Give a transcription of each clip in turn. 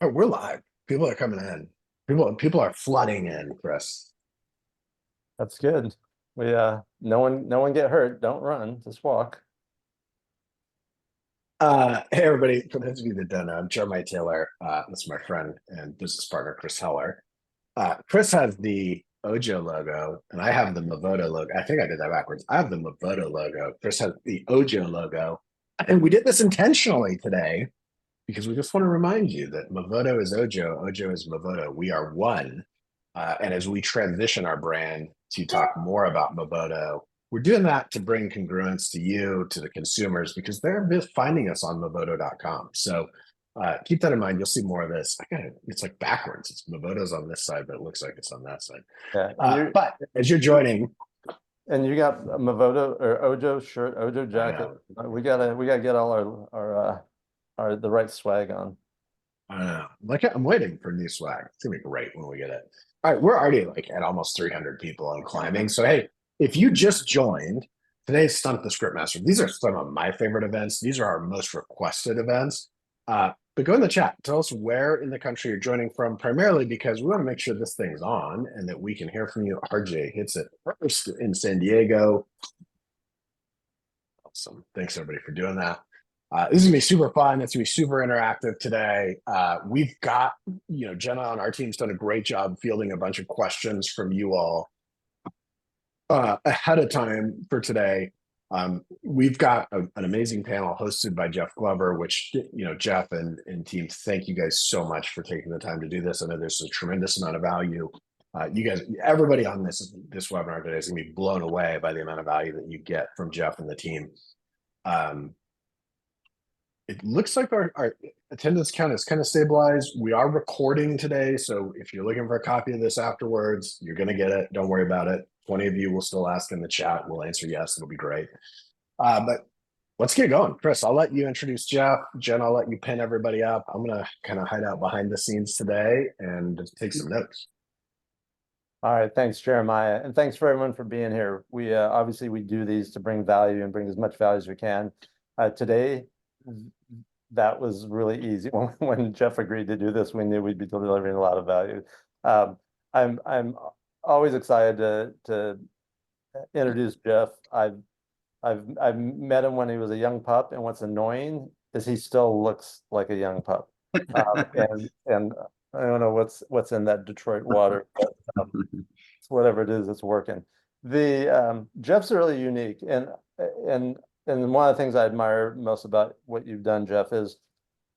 Oh, we're live. People are coming in. People are flooding in, Chris. That's good. We no one get hurt. Don't run, just walk. Hey everybody, for those of you that don't know, I'm Jeremiah Taylor. This is my friend and business partner, Chris Heller. Chris has the Ojo logo, and I have the Movoto logo. I think I did that backwards. I have the Movoto logo. Chris has the Ojo logo. And we did this intentionally today because we just want to remind you that Movoto is Ojo, Ojo is Movoto. We are one. And as we transition our brand to talk more about Movoto, we're doing that to bring congruence to you, to the consumers, because they're just finding us on Movoto.com. So keep that in mind. You'll see more of this. It's like backwards. It's Movoto's on this side, but it looks like it's on that side. Yeah, and you But as you're joining, and you got a Movoto or Ojo shirt, Ojo jacket. We gotta get all our the right swag on. I don't know. Like I'm waiting for new swag. It's gonna be great when we get it. All right, we're already like at almost 300 people on climbing. So hey, if you just joined today's Stump the Scriptmaster, these are some of my favorite events. These are our most requested events. But go in the chat. Tell us where in the country you're joining from, primarily because we want to make sure this thing's on and that we can hear from you. RJ hits it first in San Diego. Awesome. Thanks everybody for doing that. This is gonna be super fun. It's gonna be super interactive today. We've got, Jenna on our team's done a great job fielding a bunch of questions from you all ahead of time for today. We've got an amazing panel hosted by Jeff Glover, which, Jeff and team, thank you guys so much for taking the time to do this. I know there's a tremendous amount of value. You guys, everybody on this webinar today is gonna be blown away by the amount of value that you get from Jeff and the team. It looks like our attendance count is kind of stabilized. We are recording today, so if you're looking for a copy of this afterwards, you're going to get it. Don't worry about it. 20 of you will still ask in the chat. We'll answer yes. It'll be great. But let's get going. Chris, I'll let you introduce Jeff. Jen, I'll let you pin everybody up. I'm going to kind of hide out behind the scenes today and take some notes. All right, thanks, Jeremiah, and thanks for everyone for being here. We obviously we do these to bring value and bring as much value as we can. Today, that was really easy. When Jeff agreed to do this, we knew we'd be delivering a lot of value. I'm always excited to introduce Jeff. I've met him when he was a young pup, and what's annoying is he still looks like a young pup. And I don't know what's in that Detroit water, but whatever it is, it's working. The Jeff's really unique, and one of the things I admire most about what you've done, Jeff, is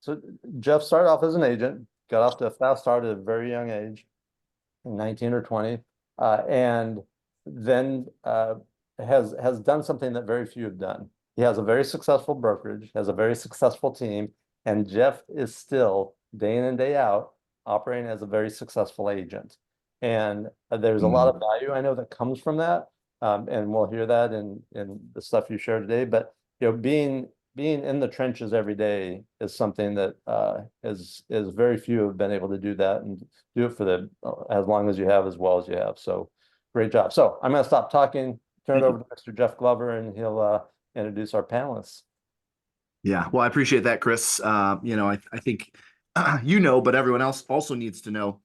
so Jeff started off as an agent, got off to a fast start at a very young age, 19 or 20, and then has done something that very few have done. He has a very successful brokerage, has a very successful team, and Jeff is still day in and day out operating as a very successful agent. And there's a lot of value I know that comes from that. And we'll hear that in the stuff you share today. But being in the trenches every day is something that is very few have been able to do that and do it for as long as you have, as well as you have. So great job. So I'm going to stop talking, turn it over to Mr. Jeff Glover, and he'll introduce our panelists. Yeah, well, I appreciate that, Chris. I think but everyone else also needs to know.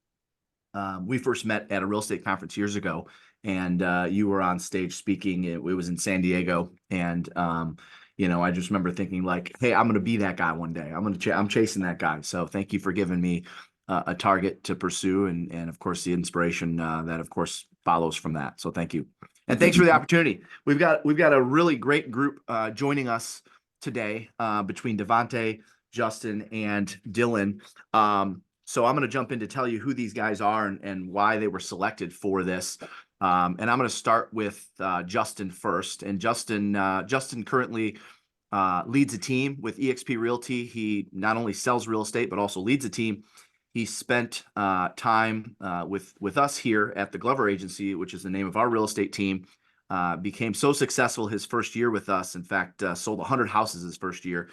We first met at a real estate conference years ago, and you were on stage speaking. It was in San Diego, and I just remember thinking like, "Hey, I'm going to be that guy one day. I'm chasing that guy." So thank you for giving me a target to pursue, and of course the inspiration that of course follows from that. So thank you, and thanks for the opportunity. We've got a really great group joining us today between Devontae, Justin, and Dylan. So I'm going to jump in to tell you who these guys are and why they were selected for this. And I'm going to start with Justin first. And Justin currently leads a team with eXp Realty. He not only sells real estate, but also leads a team. He spent time with us here at the Glover Agency, which is the name of our real estate team. Became so successful his first year with us. In fact, sold 100 houses his first year,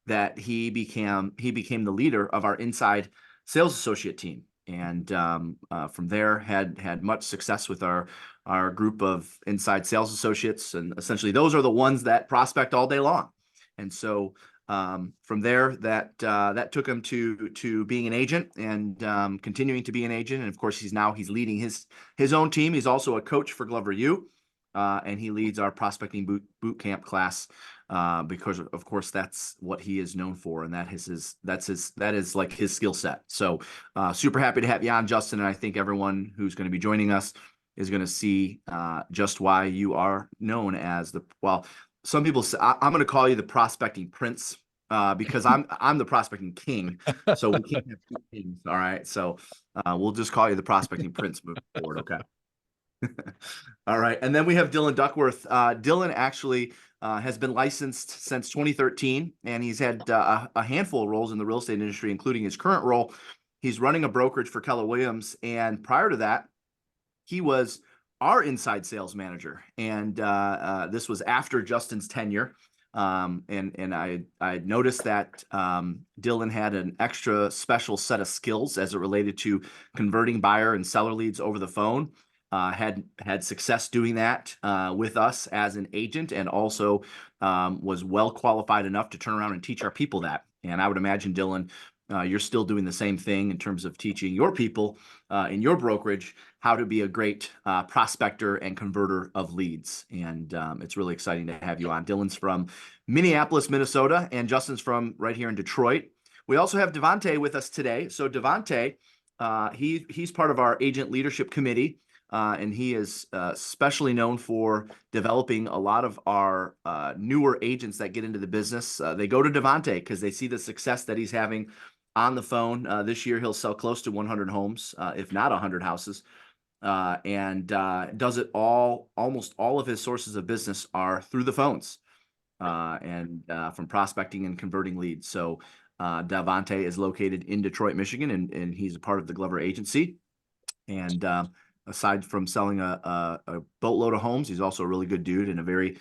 that he became the leader of our inside sales associate team, and from there had much success with our group of inside sales associates, and essentially those are the ones that prospect all day long. And so From there, that took him to being an agent and continuing to be an agent. And of course, he's leading his own team. He's also a coach for Glover U, and he leads our prospecting boot camp class because of course that's what he is known for, and that is like his skill set. So super happy to have you on, Justin, and I think everyone who's going to be joining us is going to see just why you are known as some people say I'm going to call you the prospecting prince because I'm the prospecting king. So we can't have two kings. All right. So we'll just call you the prospecting prince moving forward. Okay. All right. And then we have Dylan Duckworth. Dylan actually has been licensed since 2013, and he's had a handful of roles in the real estate industry, including his current role. He's running a brokerage for Keller Williams. And prior to that, he was our inside sales manager, and this was after Justin's tenure. And I noticed that Dylan had an extra special set of skills as it related to converting buyer and seller leads over the phone. Had success doing that with us as an agent, and also was well qualified enough to turn around and teach our people that. And I would imagine, Dylan, you're still doing the same thing in terms of teaching your people in your brokerage how to be a great prospector and converter of leads. And it's really exciting to have you on. Dylan's from Minneapolis, Minnesota, and Justin's from right here in Detroit. We also have Devontae with us today. So Devontae, he's part of our agent leadership committee. And he is especially known for developing a lot of our newer agents that get into the business. They go to Devontae because they see the success that he's having on the phone. This year, he'll sell close to 100 homes, if not 100 houses, and does it almost all of his sources of business are through the phones and from prospecting and converting leads. So Devontae is located in Detroit, Michigan, and he's a part of the Glover agency. And aside from selling a boatload of homes, he's also a really good dude and a very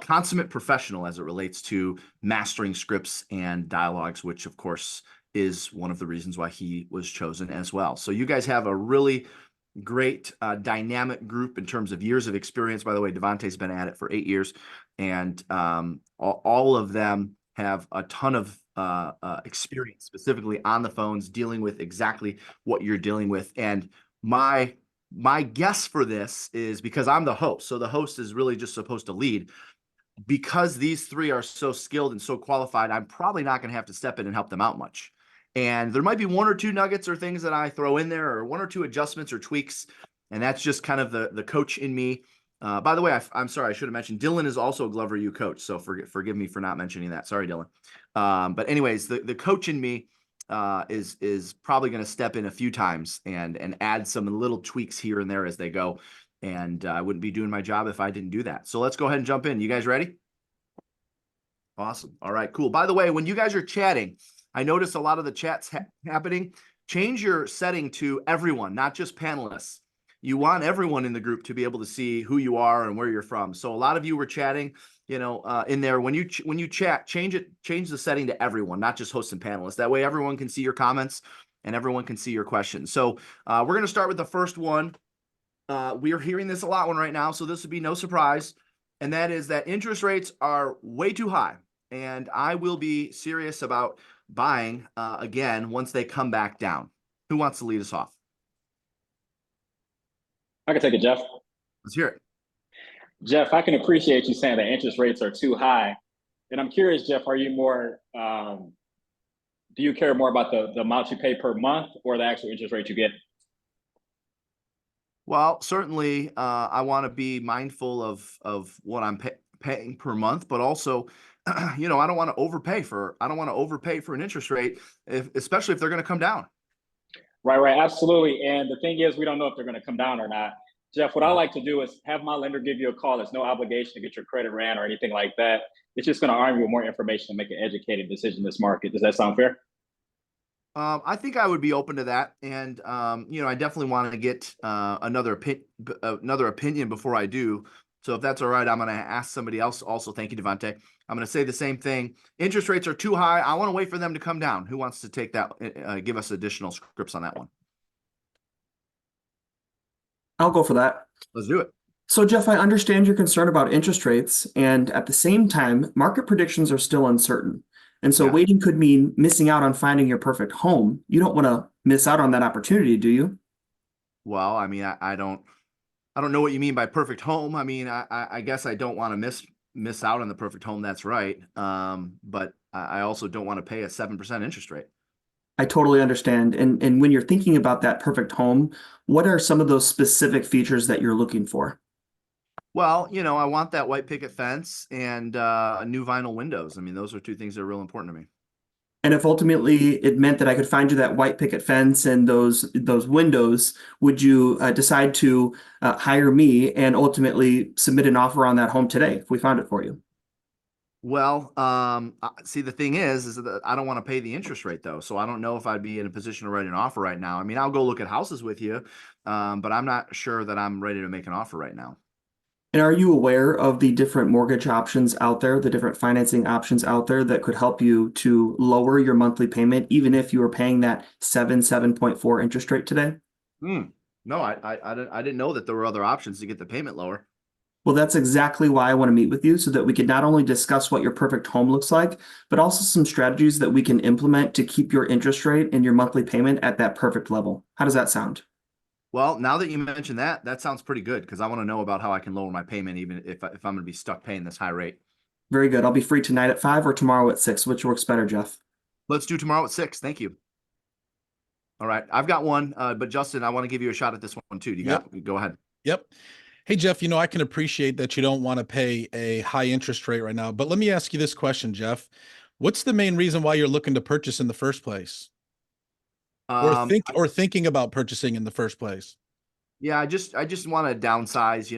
consummate professional as it relates to mastering scripts and dialogues, which of course is one of the reasons why he was chosen as well. So you guys have a really great dynamic group in terms of years of experience. By the way, Devontae's been at it for 8 years, and all of them have a ton of experience specifically on the phones dealing with exactly what you're dealing with. And my guess for this is, because I'm the host, so the host is really just supposed to lead. Because these three are so skilled and so qualified, I'm probably not going to have to step in and help them out much. And there might be one or two nuggets or things that I throw in there, or one or two adjustments or tweaks. And that's just kind of the coach in me. By the way, I'm sorry, I should have mentioned Dylan is also a Glover U coach. So forgive me for not mentioning that. Sorry, Dylan. But anyways, the coach in me is probably going to step in a few times and add some little tweaks here and there as they go. And I wouldn't be doing my job if I didn't do that. So let's go ahead and jump in. You guys ready? Awesome. All right, cool. By the way, when you guys are chatting, I notice a lot of the chats happening. Change your setting to everyone, not just panelists. You want everyone in the group to be able to see who you are and where you're from. So a lot of you were chatting, in there. When you chat, change the setting to everyone, not just hosts and panelists. That way everyone can see your comments and everyone can see your questions. So we're going to start with the first one. We are hearing this a lot right now, so this would be no surprise. And that is that interest rates are way too high. And I will be serious about buying again once they come back down. Who wants to lead us off? I can take it, Jeff. Let's hear it. Jeff, I can appreciate you saying that interest rates are too high. And I'm curious, Jeff, are you more, do you care more about the amount you pay per month or the actual interest rate you get? Well, certainly I want to be mindful of what I'm paying per month, but also, I don't want to overpay for an interest rate, especially if they're going to come down. Right, absolutely. And the thing is, we don't know if they're going to come down or not. Jeff, what I like to do is have my lender give you a call. There's no obligation to get your credit ran or anything like that. It's just going to arm you with more information to make an educated decision in this market. Does that sound fair? I think I would be open to that. And, I definitely want to get another opinion before I do. So if that's all right, I'm going to ask somebody else also. Thank you, Devontae. I'm going to say the same thing. Interest rates are too high. I want to wait for them to come down. Who wants to take that? Give us additional scripts on that one. I'll go for that. Let's do it. So, Jeff, I understand your concern about interest rates, and at the same time, market predictions are still uncertain. And so Yeah. waiting could mean missing out on finding your perfect home. You don't want to miss out on that opportunity, do you? Well, I mean, I don't know what you mean by perfect home. I mean, I guess I don't want to miss out on the perfect home. That's right. But I also don't want to pay a 7% interest rate. I totally understand. And when you're thinking about that perfect home, what are some of those specific features that you're looking for? Well, I want that white picket fence and new vinyl windows. I mean, those are two things that are real important to me. And if ultimately it meant that I could find you that white picket fence and those windows, would you decide to hire me and ultimately submit an offer on that home today if we found it for you? Well, see, the thing is that I don't want to pay the interest rate though, so I don't know if I'd be in a position to write an offer right now. I mean, I'll go look at houses with you, but I'm not sure that I'm ready to make an offer right now. And are you aware of the different mortgage options out there, the different financing options out there that could help you to lower your monthly payment, even if you were paying that 7.4 interest rate today? Hmm. No, I didn't know that there were other options to get the payment lower. Well, that's exactly why I want to meet with you so that we can not only discuss what your perfect home looks like, but also some strategies that we can implement to keep your interest rate and your monthly payment at that perfect level. How does that sound? Well, now that you mentioned that, that sounds pretty good because I want to know about how I can lower my payment even if I'm going to be stuck paying this high rate. Very good. I'll be free tonight at 5 or tomorrow at 6. Which works better, Jeff? Let's do tomorrow at 6. Thank you. All right, I've got one, but Justin, I want to give you a shot at this one too. Go ahead. Yep. Hey, Jeff, I can appreciate that you don't want to pay a high interest rate right now, but let me ask you this question, Jeff. What's the main reason why you're looking to purchase in the first place? Um, Or thinking about purchasing in the first place? Yeah, I just want to downsize.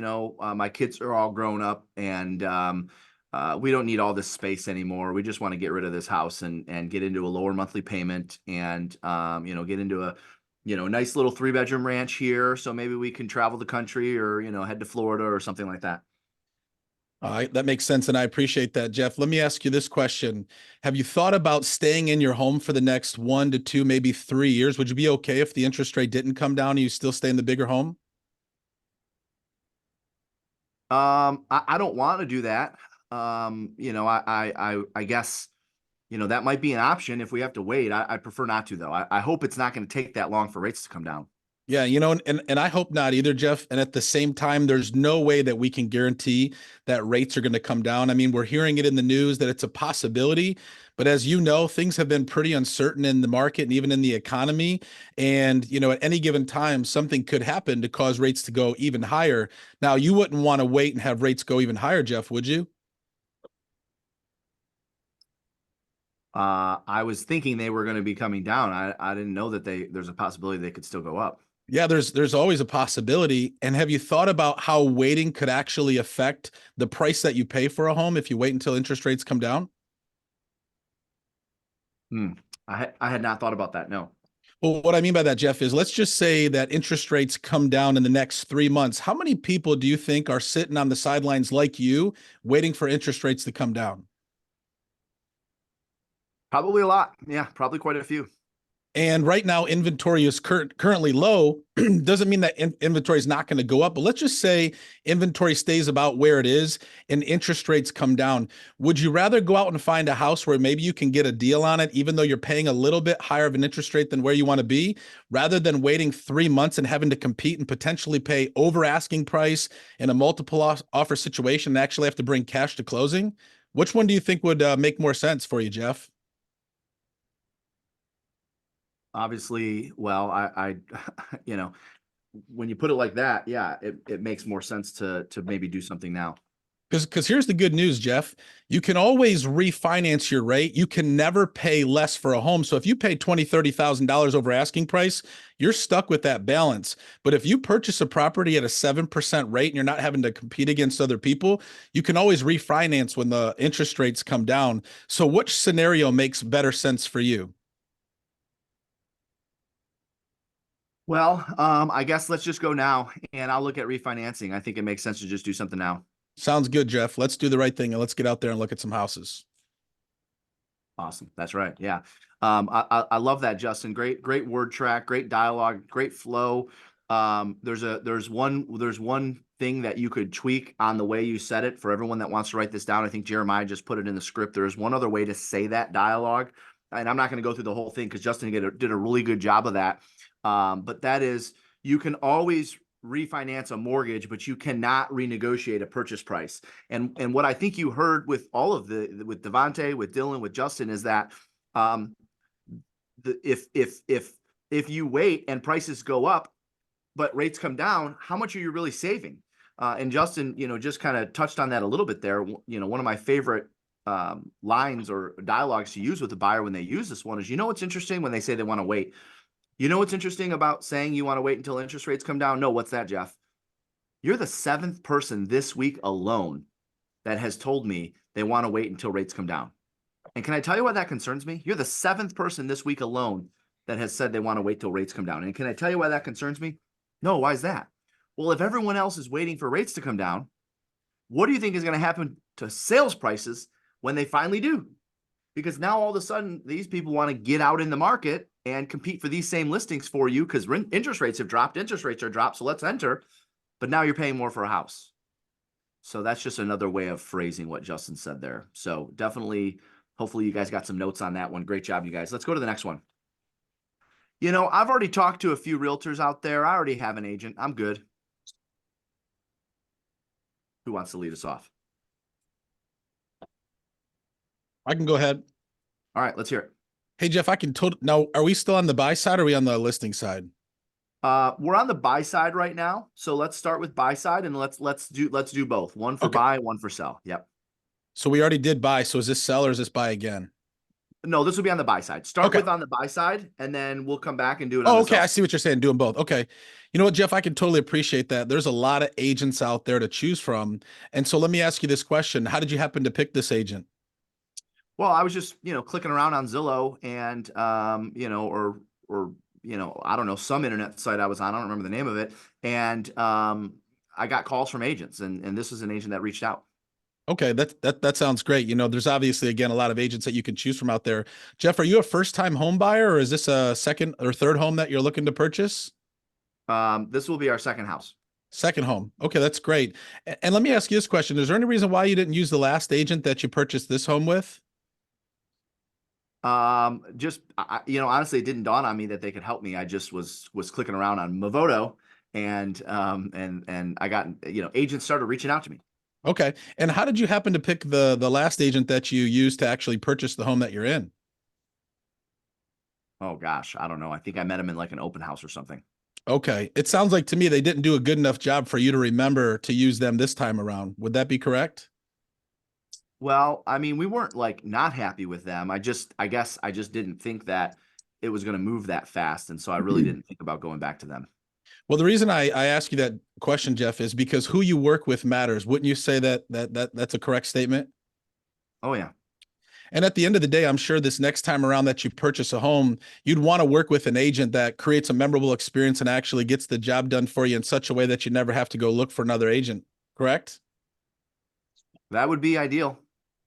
My kids are all grown up, and we don't need all this space anymore. We just want to get rid of this house and get into a lower monthly payment, and get into a nice little 3-bedroom ranch here. So maybe we can travel the country, or head to Florida or something like that. All right, that makes sense, and I appreciate that, Jeff. Let me ask you this question. Have you thought about staying in your home for the next 1 to 2, maybe 3 years? Would you be okay if the interest rate didn't come down and you still stay in the bigger home? I don't want to do that. I guess that might be an option if we have to wait. I prefer not to though. I hope it's not going to take that long for rates to come down. Yeah, and I hope not either, Jeff. And at the same time, there's no way that we can guarantee that rates are going to come down. I mean, we're hearing it in the news that it's a possibility, but as you know, things have been pretty uncertain in the market and even in the economy. And, at any given time, something could happen to cause rates to go even higher. Now, you wouldn't want to wait and have rates go even higher, Jeff, would you? I was thinking they were going to be coming down. I didn't know that there's a possibility they could still go up. Yeah, there's always a possibility. And have you thought about how waiting could actually affect the price that you pay for a home if you wait until interest rates come down? I had not thought about that. No. Well, what I mean by that, Jeff, is let's just say that interest rates come down in the next 3 months. How many people do you think are sitting on the sidelines like you, waiting for interest rates to come down? Probably a lot. Yeah, probably quite a few. And right now, inventory is currently low. Doesn't mean that inventory is not going to go up, but let's just say inventory stays about where it is and interest rates come down. Would you rather go out and find a house where maybe you can get a deal on it, even though you're paying a little bit higher of an interest rate than where you want to be, rather than waiting 3 months and having to compete and potentially pay over asking price in a multiple offer situation and actually have to bring cash to closing? Which one do you think would make more sense for you, Jeff? Obviously, well, when you put it like that, yeah, it makes more sense to maybe do something now. Because here's the good news, Jeff. You can always refinance your rate. You can never pay less for a home. So if you pay $20,000, $30,000 over asking price, you're stuck with that balance. But if you purchase a property at a 7% rate and you're not having to compete against other people, you can always refinance when the interest rates come down. So which scenario makes better sense for you? Well, I guess let's just go now and I'll look at refinancing. I think it makes sense to just do something now. Sounds good, Jeff. Let's do the right thing and let's get out there and look at some houses. Awesome. That's right. Yeah. I love that, Justin. Great word track, great dialogue, great flow. There's one thing that you could tweak on the way you said it for everyone that wants to write this down. I think Jeremiah just put it in the script. There is one other way to say that dialogue, and I'm not going to go through the whole thing because Justin did a really good job of that. But that is, you can always refinance a mortgage, but you cannot renegotiate a purchase price. And what I think you heard with all of with Devontae, with Dylan, with Justin, is that if you wait and prices go up, but rates come down, how much are you really saving? And Justin, just kind of touched on that a little bit there. One of my favorite lines or dialogues to use with the buyer when they use this one is, what's interesting when they say they want to wait? What's interesting about saying you want to wait until interest rates come down? No, what's that, Jeff? You're the 7th person this week alone that has told me they want to wait until rates come down. And can I tell you why that concerns me? You're the 7th person this week alone that has said they want to wait till rates come down. And can I tell you why that concerns me? No, why is that? Well, if everyone else is waiting for rates to come down, what do you think is going to happen to sales prices when they finally do? Because now all of a sudden, these people want to get out in the market and compete for these same listings for you because interest rates have dropped. Interest rates are dropped, so let's enter. But now you're paying more for a house. So that's just another way of phrasing what Justin said there. So definitely, hopefully you guys got some notes on that one. Great job, you guys. Let's go to the next one. I've already talked to a few realtors out there. I already have an agent. I'm good. Who wants to lead us off? I can go ahead. All right, let's hear it. Hey, Jeff, now, are we still on the buy side or are we on the listing side? We're on the buy side right now. So let's start with buy side and let's do both. One for buy, one for sell. Yep. So we already did buy. So is this sell or is this buy again? No, this will be on the buy side. Start with on the buy side, and then we'll come back and do it. Oh, okay. I see what you're saying. Doing both. Okay. You know what, Jeff? I can totally appreciate that. There's a lot of agents out there to choose from. And so let me ask you this question. How did you happen to pick this agent? Well, I was just, clicking around on Zillow and, I don't know, some internet site I was on. I don't remember the name of it. And I got calls from agents, and this is an agent that reached out. Okay, that sounds great. There's obviously, again, a lot of agents that you can choose from out there. Jeff, are you a first-time home buyer, or is this a second or third home that you're looking to purchase? This will be our second house. Second home. Okay, that's great. And let me ask you this question. Is there any reason why you didn't use the last agent that you purchased this home with? Honestly, it didn't dawn on me that they could help me. I just was clicking around on Movoto, and I got, agents started reaching out to me. Okay. And how did you happen to pick the last agent that you used to actually purchase the home that you're in? Oh gosh, I don't know. I think I met him in like an open house or something. Okay. It sounds like to me they didn't do a good enough job for you to remember to use them this time around. Would that be correct? Well, I mean, we weren't like not happy with them. I guess I just didn't think that it was going to move that fast. And so I really didn't think about going back to them. Well, the reason I ask you that question, Jeff, is because who you work with matters. Wouldn't you say that's a correct statement? Oh, yeah. And at the end of the day, I'm sure this next time around that you purchase a home, you'd want to work with an agent that creates a memorable experience and actually gets the job done for you in such a way that you never have to go look for another agent. Correct? That would be ideal.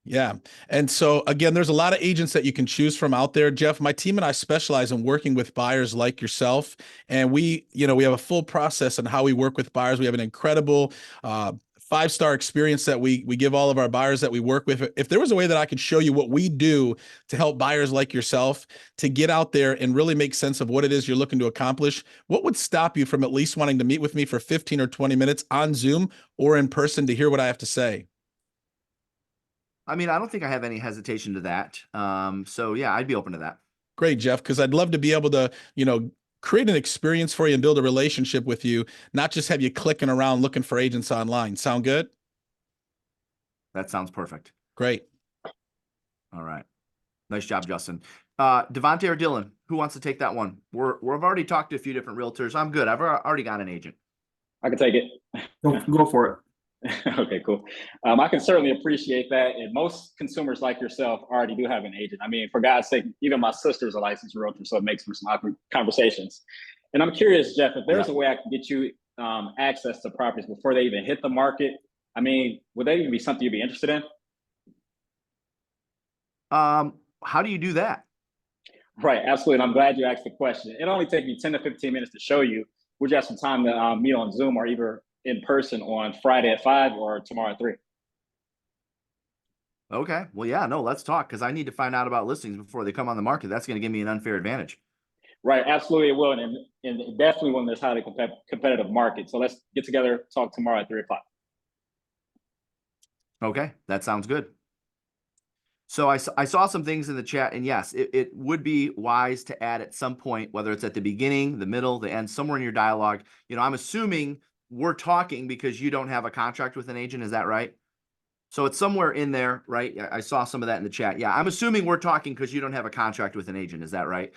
Yeah. And so again, there's a lot of agents that you can choose from out there, Jeff. My team and I specialize in working with buyers like yourself. And we have a full process on how we work with buyers. We have an incredible 5-star experience that we give all of our buyers that we work with. If there was a way that I could show you what we do to help buyers like yourself to get out there and really make sense of what it is you're looking to accomplish, what would stop you from at least wanting to meet with me for 15 or 20 minutes on Zoom or in person to hear what I have to say? I mean, I don't think I have any hesitation to that. So yeah, I'd be open to that. Great, Jeff, because I'd love to be able to, create an experience for you and build a relationship with you, not just have you clicking around looking for agents online. Sound good? That sounds perfect. Great. All right. Nice job, Justin. Devontae or Dylan, who wants to take that one? We've already talked to a few different realtors. I'm good. I've already got an agent. I can take it. Go for it. Okay, cool. I can certainly appreciate that. And most consumers like yourself already do have an agent. I mean, for God's sake, even my sister's a licensed realtor, so it makes for some awkward conversations. And I'm curious, Jeff, if there's a way I can get you access to properties before they even hit the market, I mean, would that even be something you'd be interested in? How do you do that? Right, absolutely. And I'm glad you asked the question. It only takes me 10 to 15 minutes to show you. Would you have some time to meet on Zoom or either in person on Friday at 5 or tomorrow at 3. Okay. Well, yeah, no, let's talk because I need to find out about listings before they come on the market. That's going to give me an unfair advantage. Right, absolutely it will, and definitely one that's highly competitive market. So let's get together, talk tomorrow at 3 o'clock. Okay, that sounds good. So I saw some things in the chat, and yes, it would be wise to add at some point, whether it's at the beginning, the middle, the end, somewhere in your dialogue. You know, I'm assuming we're talking because you don't have a contract with an agent. Is that right? So it's somewhere in there, right? I saw some of that in the chat. Yeah, I'm assuming we're talking because you don't have a contract with an agent. Is that right?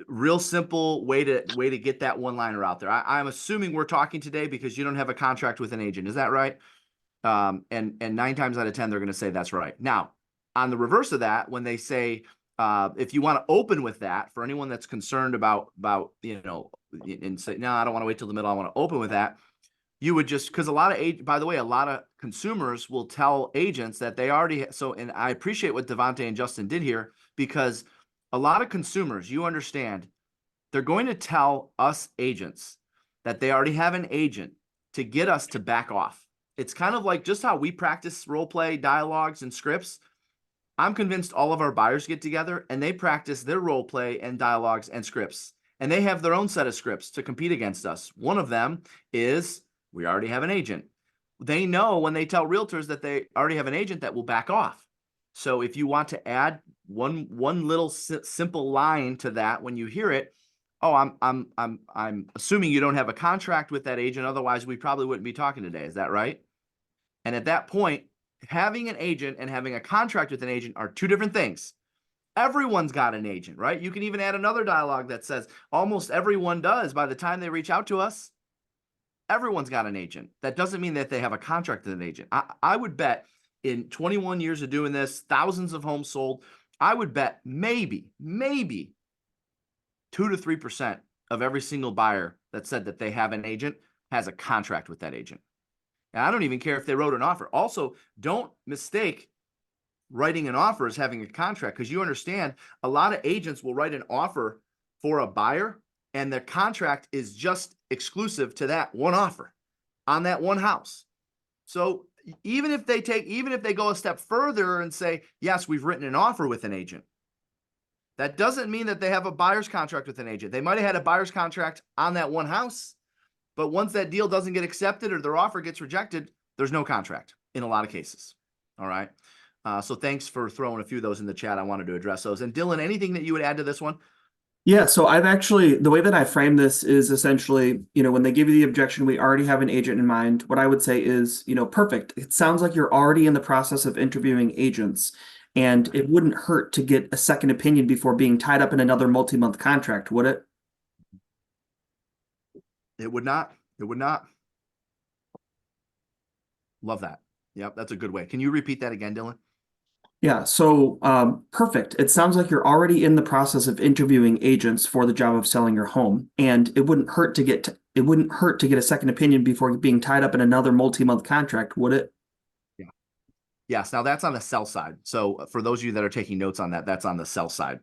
Real simple way to get that one liner out there. I'm assuming we're talking today because you don't have a contract with an agent. Is that right? And 9 times out of 10, they're going to say that's right. Now, on the reverse of that, when they say, if you want to open with that, for anyone that's concerned about, you know, and say, no, I don't want to wait till the middle, I want to open with that. You would just, because by the way, a lot of consumers will tell agents that they already, and I appreciate what Devontae and Justin did here, because a lot of consumers, you understand, they're going to tell us agents that they already have an agent to get us to back off. It's kind of like just how we practice role play dialogues and scripts. I'm convinced all of our buyers get together and they practice their role play and dialogues and scripts. And they have their own set of scripts to compete against us. One of them is we already have an agent. They know when they tell realtors that they already have an agent that will back off. So if you want to add one little simple line to that when you hear it, oh, I'm assuming you don't have a contract with that agent. Otherwise, we probably wouldn't be talking today. Is that right? And at that point, having an agent and having a contract with an agent are two different things. Everyone's got an agent, right? You can even add another dialogue that says almost everyone does by the time they reach out to us. Everyone's got an agent. That doesn't mean that they have a contract with an agent. I would bet in 21 years of doing this, thousands of homes sold, I would bet maybe 2 to 3% of every single buyer that said that they have an agent has a contract with that agent. And I don't even care if they wrote an offer. Also, don't mistake writing an offer as having a contract, because you understand a lot of agents will write an offer for a buyer and their contract is just exclusive to that one offer on that one house. So even if they go a step further and say, yes, we've written an offer with an agent, that doesn't mean that they have a buyer's contract with an agent. They might have had a buyer's contract on that one house, but once that deal doesn't get accepted or their offer gets rejected, there's no contract in a lot of cases. All right. So thanks for throwing a few of those in the chat. I wanted to address those. And Dylan, anything that you would add to this one? Yeah, so the way that I frame this is essentially, when they give you the objection, we already have an agent in mind. What I would say is, perfect. It sounds like you're already in the process of interviewing agents, and it wouldn't hurt to get a second opinion before being tied up in another multi-month contract, would it? It would not. It would not. Love that. Yep, that's a good way. Can you repeat that again, Dylan? Yeah, so perfect. It sounds like you're already in the process of interviewing agents for the job of selling your home, and it wouldn't hurt to get a second opinion before being tied up in another multi-month contract, would it? Yeah. Yes. Now that's on the sell side. So for those of you that are taking notes on that, that's on the sell side.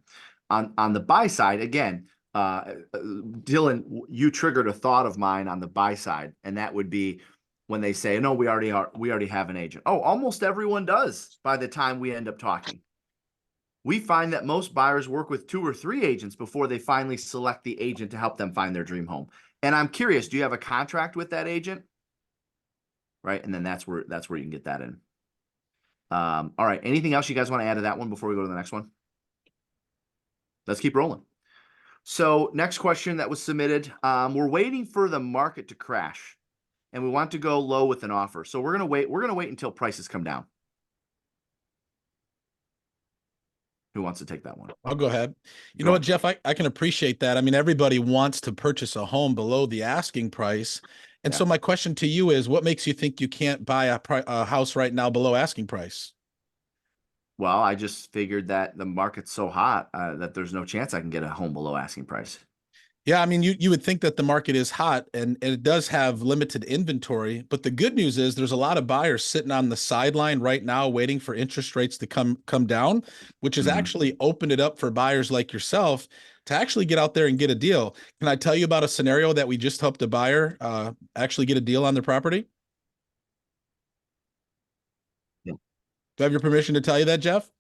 On the buy side, again, Dylan, you triggered a thought of mine on the buy side, and that would be when they say, no, we already have an agent. Oh, almost everyone does by the time we end up talking. We find that most buyers work with 2 or 3 agents before they finally select the agent to help them find their dream home. And I'm curious, do you have a contract with that agent? Right. And then that's where you can get that in. All right. Anything else you guys want to add to that one before we go to the next one? Let's keep rolling. So next question that was submitted, we're waiting for the market to crash and we want to go low with an offer. So we're going to wait until prices come down. Who wants to take that one? I'll go ahead. You know what, Jeff, I can appreciate that. I mean, everybody wants to purchase a home below the asking price. And so my question to you is, what makes you think you can't buy a house right now below asking price? Well, I just figured that the market's so hot that there's no chance I can get a home below asking price. Yeah, I mean, you would think that the market is hot and it does have limited inventory, but the good news is there's a lot of buyers sitting on the sideline right now waiting for interest rates to come down, which has actually opened it up for buyers like yourself to actually get out there and get a deal. Can I tell you about a scenario that we just helped a buyer actually get a deal on their property? Yeah. Do I have your permission to tell you that, Jeff?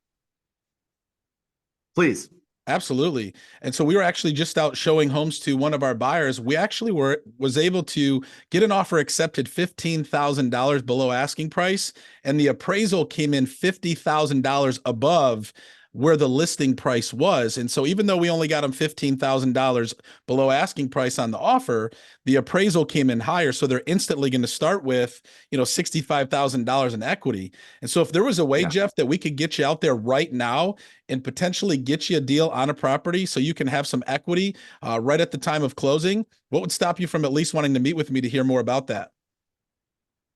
Please. Absolutely. And so we were actually just out showing homes to one of our buyers. We actually was able to get an offer accepted $15,000 below asking price, and the appraisal came in $50,000 above where the listing price was. And so even though we only got them $15,000 below asking price on the offer, the appraisal came in higher. So they're instantly going to start with, $65,000 in equity. And so if there was a way, Yeah. Jeff, that we could get you out there right now and potentially get you a deal on a property so you can have some equity right at the time of closing, what would stop you from at least wanting to meet with me to hear more about that?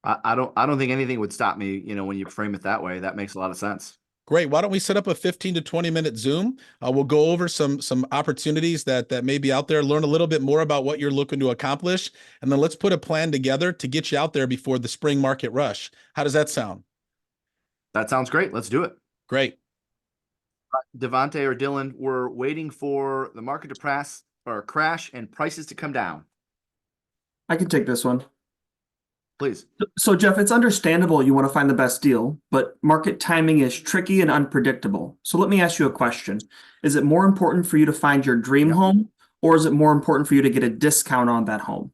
I don't think anything would stop me, when you frame it that way. That makes a lot of sense. Great. Why don't we set up a 15 to 20-minute Zoom? We'll go over some opportunities that may be out there, learn a little bit more about what you're looking to accomplish, and then let's put a plan together to get you out there before the spring market rush. How does that sound? That sounds great. Let's do it. Great. Devontae or Dylan, we're waiting for the market to crash and prices to come down. I can take this one. Please. So, Jeff, it's understandable you want to find the best deal, but market timing is tricky and unpredictable. So let me ask you a question. Is it more important for you to find your dream home, or is it more important for you to get a discount on that home?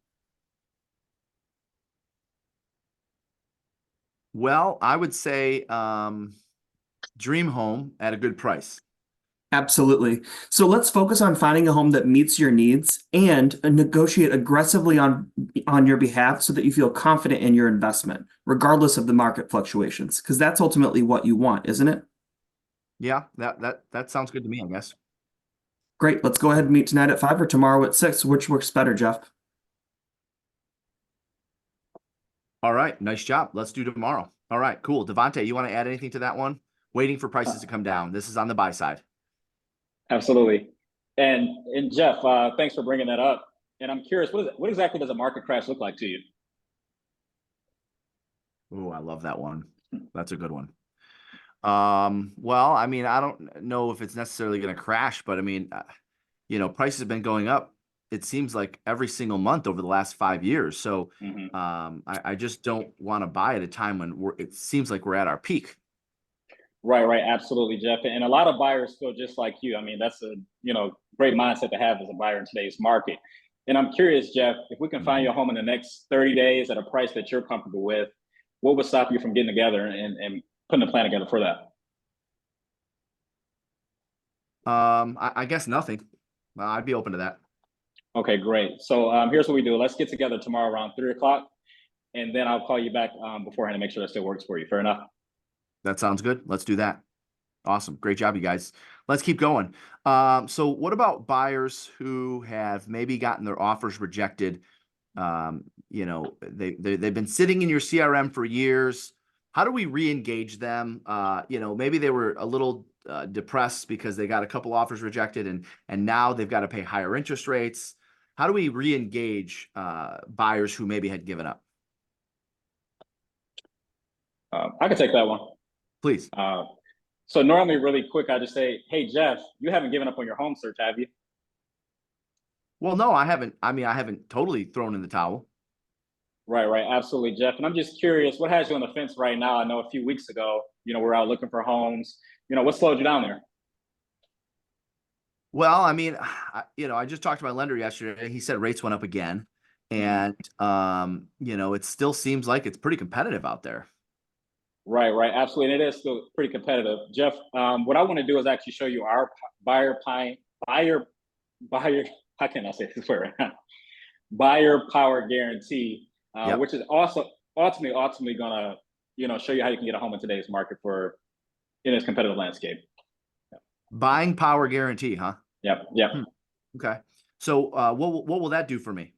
Well, I would say dream home at a good price. Absolutely. So let's focus on finding a home that meets your needs and negotiate aggressively on your behalf so that you feel confident in your investment, regardless of the market fluctuations, because that's ultimately what you want, isn't it? Yeah, that sounds good to me, I guess. Great. Let's go ahead and meet tonight at 5 or tomorrow at 6. Which works better, Jeff? All right, nice job. Let's do tomorrow. All right, cool. Devontae, you want to add anything to that one? Waiting for prices to come down. This is on the buy side. Absolutely. And Jeff, thanks for bringing that up. And I'm curious, what exactly does a market crash look like to you? Oh, I love that one. That's a good one. Well, I mean, I don't know if it's necessarily going to crash, but I mean, prices have been going up. It seems like every single month over the last 5 years. So, I just don't want to buy at a time when it seems like we're at our peak. Right, absolutely, Jeff. And a lot of buyers feel just like you. I mean, that's a great mindset to have as a buyer in today's market. And I'm curious, Jeff, if we can find your home in the next 30 days at a price that you're comfortable with, what would stop you from getting together and putting a plan together for that? I guess nothing. I'd be open to that. Okay, great. So here's what we do. Let's get together tomorrow around 3 o'clock, and then I'll call you back beforehand to make sure that still works for you. Fair enough? That sounds good. Let's do that. Awesome. Great job, you guys. Let's keep going. So what about buyers who have maybe gotten their offers rejected? They've been sitting in your CRM for years. How do we re-engage them? Maybe they were a little depressed because they got a couple offers rejected and now they've got to pay higher interest rates. How do we re-engage buyers who maybe had given up? I can take that one. Please. So normally really quick, I just say, hey, Jeff, you haven't given up on your home search, have you? Well, no, I haven't. I mean, I haven't totally thrown in the towel. Right. Absolutely, Jeff. And I'm just curious, what has you on the fence right now? I know a few weeks ago, we're out looking for homes. What slowed you down there? Well, I mean, I just talked to my lender yesterday. He said rates went up again. And, it still seems like it's pretty competitive out there. Right. Absolutely. And it is still pretty competitive. Jeff, what I want to do is actually show you our buyer, how can I say this word? Buyer power guarantee, which is also ultimately going to, show you how you can get a home in today's market in this competitive landscape. Buying power guarantee, huh? Yep. Okay. So what will that do for me?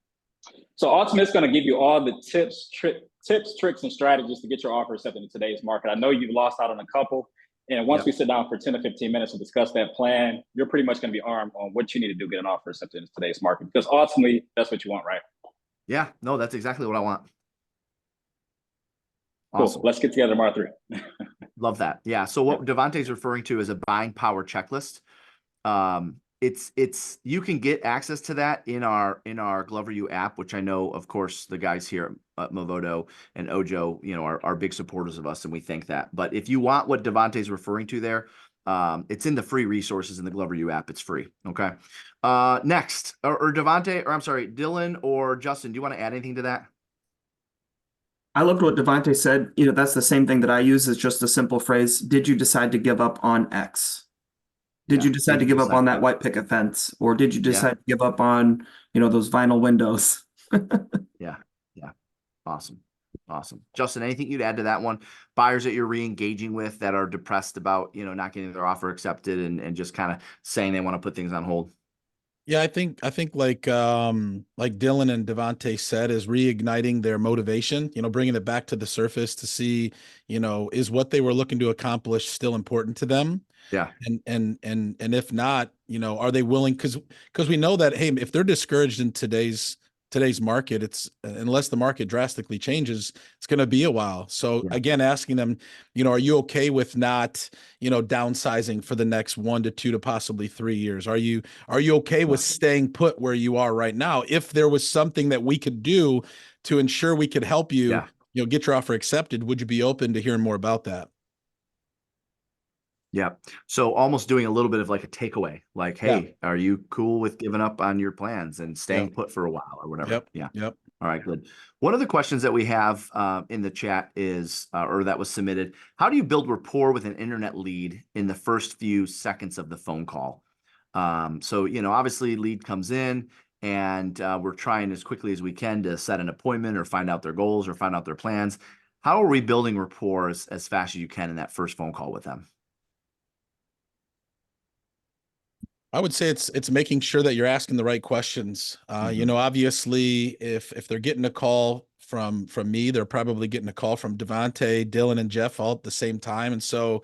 So ultimately, it's going to give you all the tips, tricks, and strategies to get your offer accepted in today's market. I know you've lost out on a couple, And once Yep. we sit down for 10 to 15 minutes to discuss that plan, you're pretty much going to be armed on what you need to do to get an offer accepted in today's market. Because ultimately, that's what you want, right? Yeah, no, that's exactly what I want. Cool. Awesome. Let's get together tomorrow 3. Love that. Yeah. So what Devontae's referring to is a buying power checklist. It's you can get access to that in our Glover U app, which I know, of course, the guys here at Movoto and Ojo, are big supporters of us, and we thank that. But if you want what Devontae's referring to there, it's in the free resources in the Glover U app. It's free. Okay. Next, or Devontae, or I'm sorry, Dylan or Justin, do you want to add anything to that? I loved what Devontae said. That's the same thing that I use. It's just a simple phrase. Did you decide to give up on X? Did Yeah. you decide to give up on that white picket fence? Or did you decide to give up on, those vinyl windows? Yeah. Yeah. Awesome. Awesome. Justin, anything you'd add to that one? Buyers that you're re-engaging with that are depressed about, not getting their offer accepted and just kind of saying they want to put things on hold. Yeah, I think like Dylan and Devontae said, is reigniting their motivation, bringing it back to the surface to see, is what they were looking to accomplish still important to them? Yeah. And if not, are they willing? Because we know that, hey, if they're discouraged in today's market, it's unless the market drastically changes, it's going to be a while. So again, asking them, are you okay with not, downsizing for the next 1 to 2 to possibly 3 years? Are you okay with staying put where you are right now? If there was something that we could do to ensure we could help you, get your offer accepted, would you be open to hearing more about that? Yeah. So almost doing a little bit of like a takeaway, like, hey, are you cool with giving up on your plans and staying put for a while or whatever? Yeah. Yep. All right, good. One of the questions that we have in the chat is, or that was submitted, how do you build rapport with an internet lead in the first few seconds of the phone call? So, obviously lead comes in and we're trying as quickly as we can to set an appointment or find out their goals or find out their plans. How are we building rapport as fast as you can in that first phone call with them? I would say it's making sure that you're asking the right questions. Obviously, if they're getting a call from me, they're probably getting a call from Devontae, Dylan, and Jeff all at the same time. And so,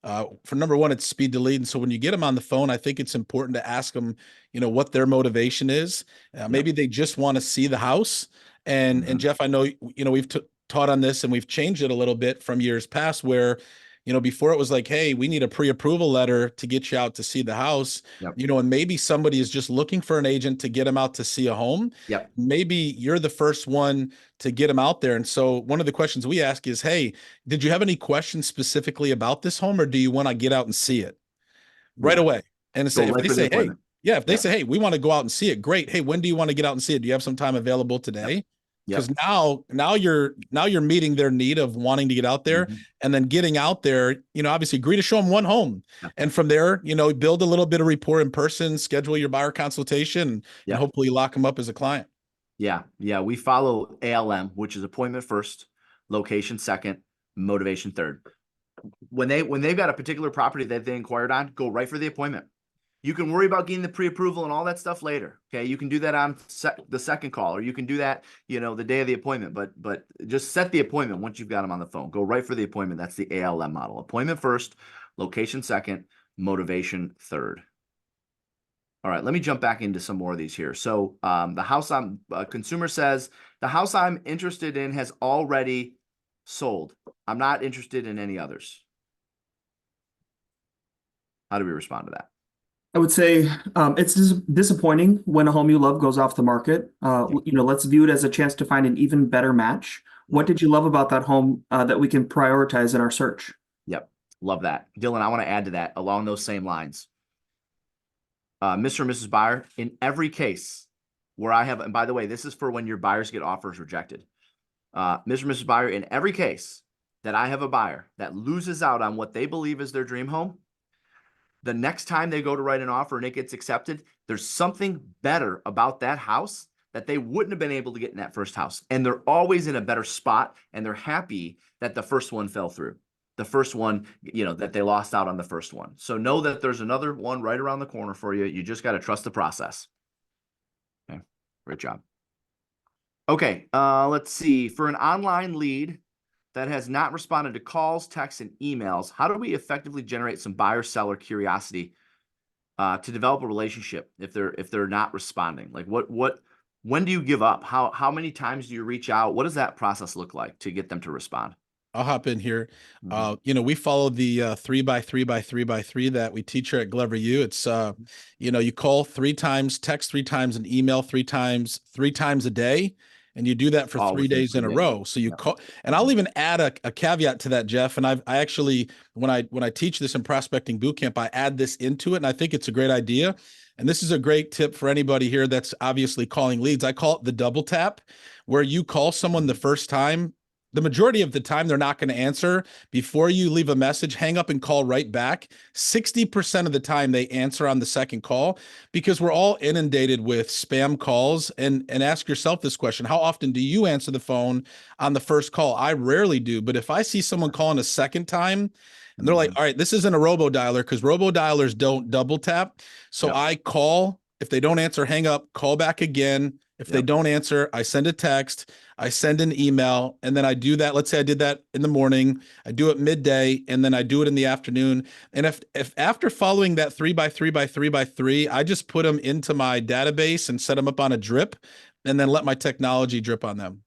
for number one, it's speed to lead. And so when you get them on the phone, I think it's important to ask them, what their motivation is. Maybe they just want to see the house. And Jeff, I know we've taught on this and we've changed it a little bit from years past where, before it was like, hey, we need a pre-approval letter to get you out to see the house, and maybe somebody is just looking for an agent to get them out to see a home. Maybe you're the first one to get them out there. And so one of the questions we ask is, hey, did you have any questions specifically about this home, or do you want to get out and see it right away? And say, if they say, hey, if they say, hey, we want to go out and see it, great. Hey, when do you want to get out and see it? Do you have some time available today? Because now you're meeting their need of wanting to get out there, and then getting out there, obviously agree to show them one home, and from there, build a little bit of rapport in person, schedule your buyer consultation, and hopefully lock them up as a client. Yeah. We follow ALM, which is appointment first, location second, motivation third. When they've got a particular property that they inquired on, go right for the appointment. You can worry about getting the pre-approval and all that stuff later. Okay. You can do that on the second call, or you can do that, the day of the appointment, but just set the appointment once you've got them on the phone. Go right for the appointment. That's the ALM model. Appointment first, location second, motivation third. All right, let me jump back into some more of these here. So the house consumer says, the house I'm interested in has already sold. I'm not interested in any others. How do we respond to that? I would say it's disappointing when a home you love goes off the market. Let's view it as a chance to find an even better match. What did you love about that home that we can prioritize in our search? Yep. Love that. Dylan, I want to add to that along those same lines. Mr. and Mrs. Buyer, in every case where I have, and by the way, this is for when your buyers get offers rejected. Mr. and Mrs. Buyer, in every case that I have a buyer that loses out on what they believe is their dream home, the next time they go to write an offer and it gets accepted, there's something better about that house that they wouldn't have been able to get in that first house. And they're always in a better spot, and they're happy that the first one fell through. The first one, that they lost out on the first one. So know that there's another one right around the corner for you. You just got to trust the process. Okay, great job. Okay, let's see. For an online lead, that has not responded to calls, texts, and emails, how do we effectively generate some buyer-seller curiosity to develop a relationship if they're not responding? Like when do you give up? How many times do you reach out? What does that process look like to get them to respond? I'll hop in here. Mhm. We follow the 3x3x3x3 that we teach here at Glover U. It's you call 3 times, text 3 times, and email 3 times, 3 times a day. And you do that for All 3 within days in 3 a days. row. So you Yep. call, and I'll even add a caveat to that, Jeff. And I actually, when I teach this in prospecting boot camp, I add this into it, and I think it's a great idea. And this is a great tip for anybody here that's obviously calling leads. I call it the double tap, where you call someone the first time. The majority of the time, they're not going to answer. Before you leave a message, hang up and call right back. 60% of the time, they answer on the second call, because we're all inundated with spam calls. And ask yourself this question: how often do you answer the phone on the first call? I rarely do. But if I see someone calling a second time and they're like, Mhm. all right, this isn't a robo dialer, because robo dialers don't double tap. So Yep. I call. If they don't answer, hang up, call back again. If they Yep. don't answer, I send a text, I send an email, and then I do that. Let's say I did that in the morning, I do it midday, and then I do it in the afternoon. And if after following that 3x3x3x3, I just put them into my database and set them up on a drip, and then let my technology drip on them.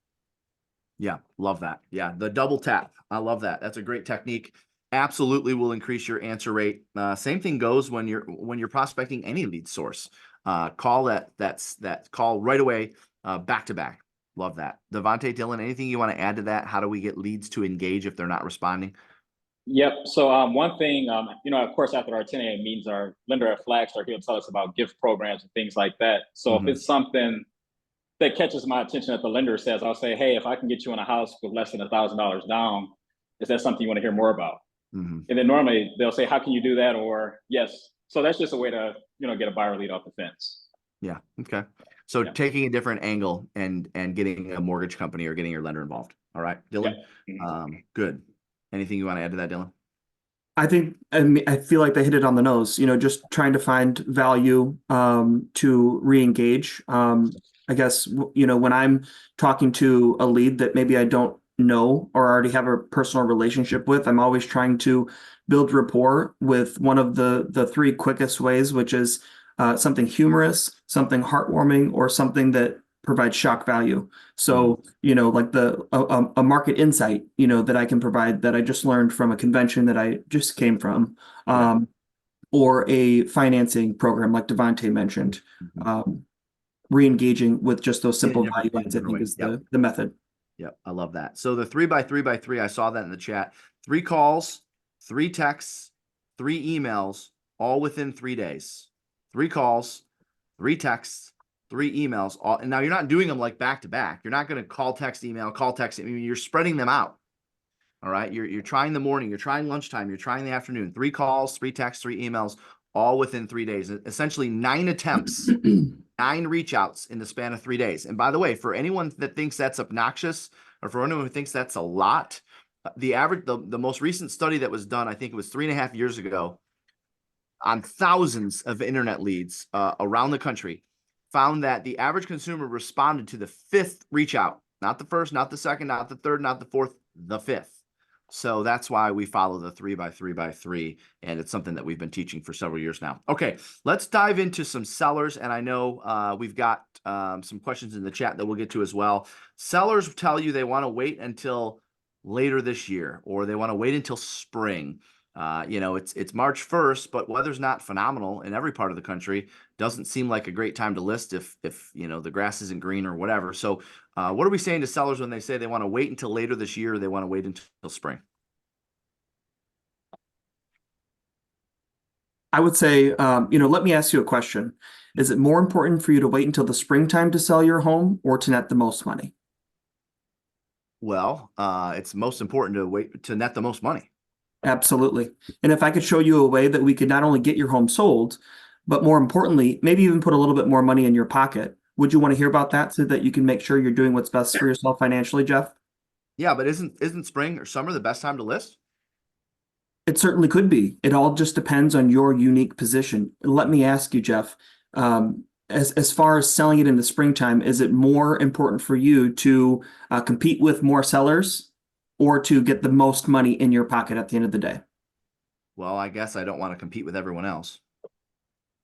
Yeah, love that. Yeah, the double tap. I love that. That's a great technique. Absolutely will increase your answer rate. Same thing goes when you're prospecting any lead source. Call that call right away, back to back. Love that. Devontae, Dylan, anything you want to add to that? How do we get leads to engage if they're not responding? Yep. So one thing, of course, after our 10 a.m. meetings, our lender at Flagstar, he'll tell us about gift programs and things like that. So Mhm. if it's something that catches my attention that the lender says, I'll say, hey, if I can get you in a house with less than $1,000 down, is that something you want to hear more about? Mhm. And then normally they'll say, how can you do that? Or yes. So that's just a way to, get a buyer lead off the fence. Yeah. Okay. So Yeah. taking a different angle and getting a mortgage company or getting your lender involved. All right, Dylan. Good. Anything you want to add to that, Dylan? I feel like they hit it on the nose, just trying to find value to re-engage. I guess, when I'm talking to a lead that maybe I don't know or already have a personal relationship with, I'm always trying to build rapport with one of the 3 quickest ways, which is something humorous, something heartwarming, or something that provides shock value. So, like a market insight, that I can provide that I just learned from a convention that I just came from, or a financing program like Devontae mentioned. Re-engaging with just those simple value adds, I think, is the method. Yep, I love that. So the 3x3x3, I saw that in the chat. 3 calls, 3 texts, 3 emails, all within 3 days. 3 calls, 3 texts, 3 emails. And now you're not doing them like back to back. You're not going to call, text, email, call, text. I mean, you're spreading them out. All right. You're trying the morning, you're trying lunchtime, you're trying the afternoon. 3 calls, 3 texts, 3 emails, all within 3 days. Essentially 9 attempts. 9 reach outs in the span of 3 days. And by the way, for anyone that thinks that's obnoxious, or for anyone who thinks that's a lot, the most recent study that was done, I think it was 3.5 years ago, on thousands of internet leads around the country, found that the average consumer responded to the 5th reach out, not the first, not the second, not the third, not the fourth, the 5th. So that's why we follow the 3x3x3, and it's something that we've been teaching for several years now. Okay, let's dive into some sellers, and I know we've got some questions in the chat that we'll get to as well. Sellers tell you they want to wait until later this year, or they want to wait until spring. It's March 1st, but weather's not phenomenal in every part of the country. Doesn't seem like a great time to list if the grass isn't green or whatever. So what are we saying to sellers when they say they want to wait until later this year, or they want to wait until spring? I would say, let me ask you a question. Is it more important for you to wait until the springtime to sell your home or to net the most money? Well, it's most important to wait to net the most money. Absolutely. And if I could show you a way that we could not only get your home sold, but more importantly, maybe even put a little bit more money in your pocket, would you want to hear about that so that you can make sure you're doing what's best for yourself financially, Jeff? Yeah, but isn't spring or summer the best time to list? It certainly could be. It all just depends on your unique position. Let me ask you, Jeff, as far as selling it in the springtime, is it more important for you to compete with more sellers or to get the most money in your pocket at the end of the day? Well, I guess I don't want to compete with everyone else.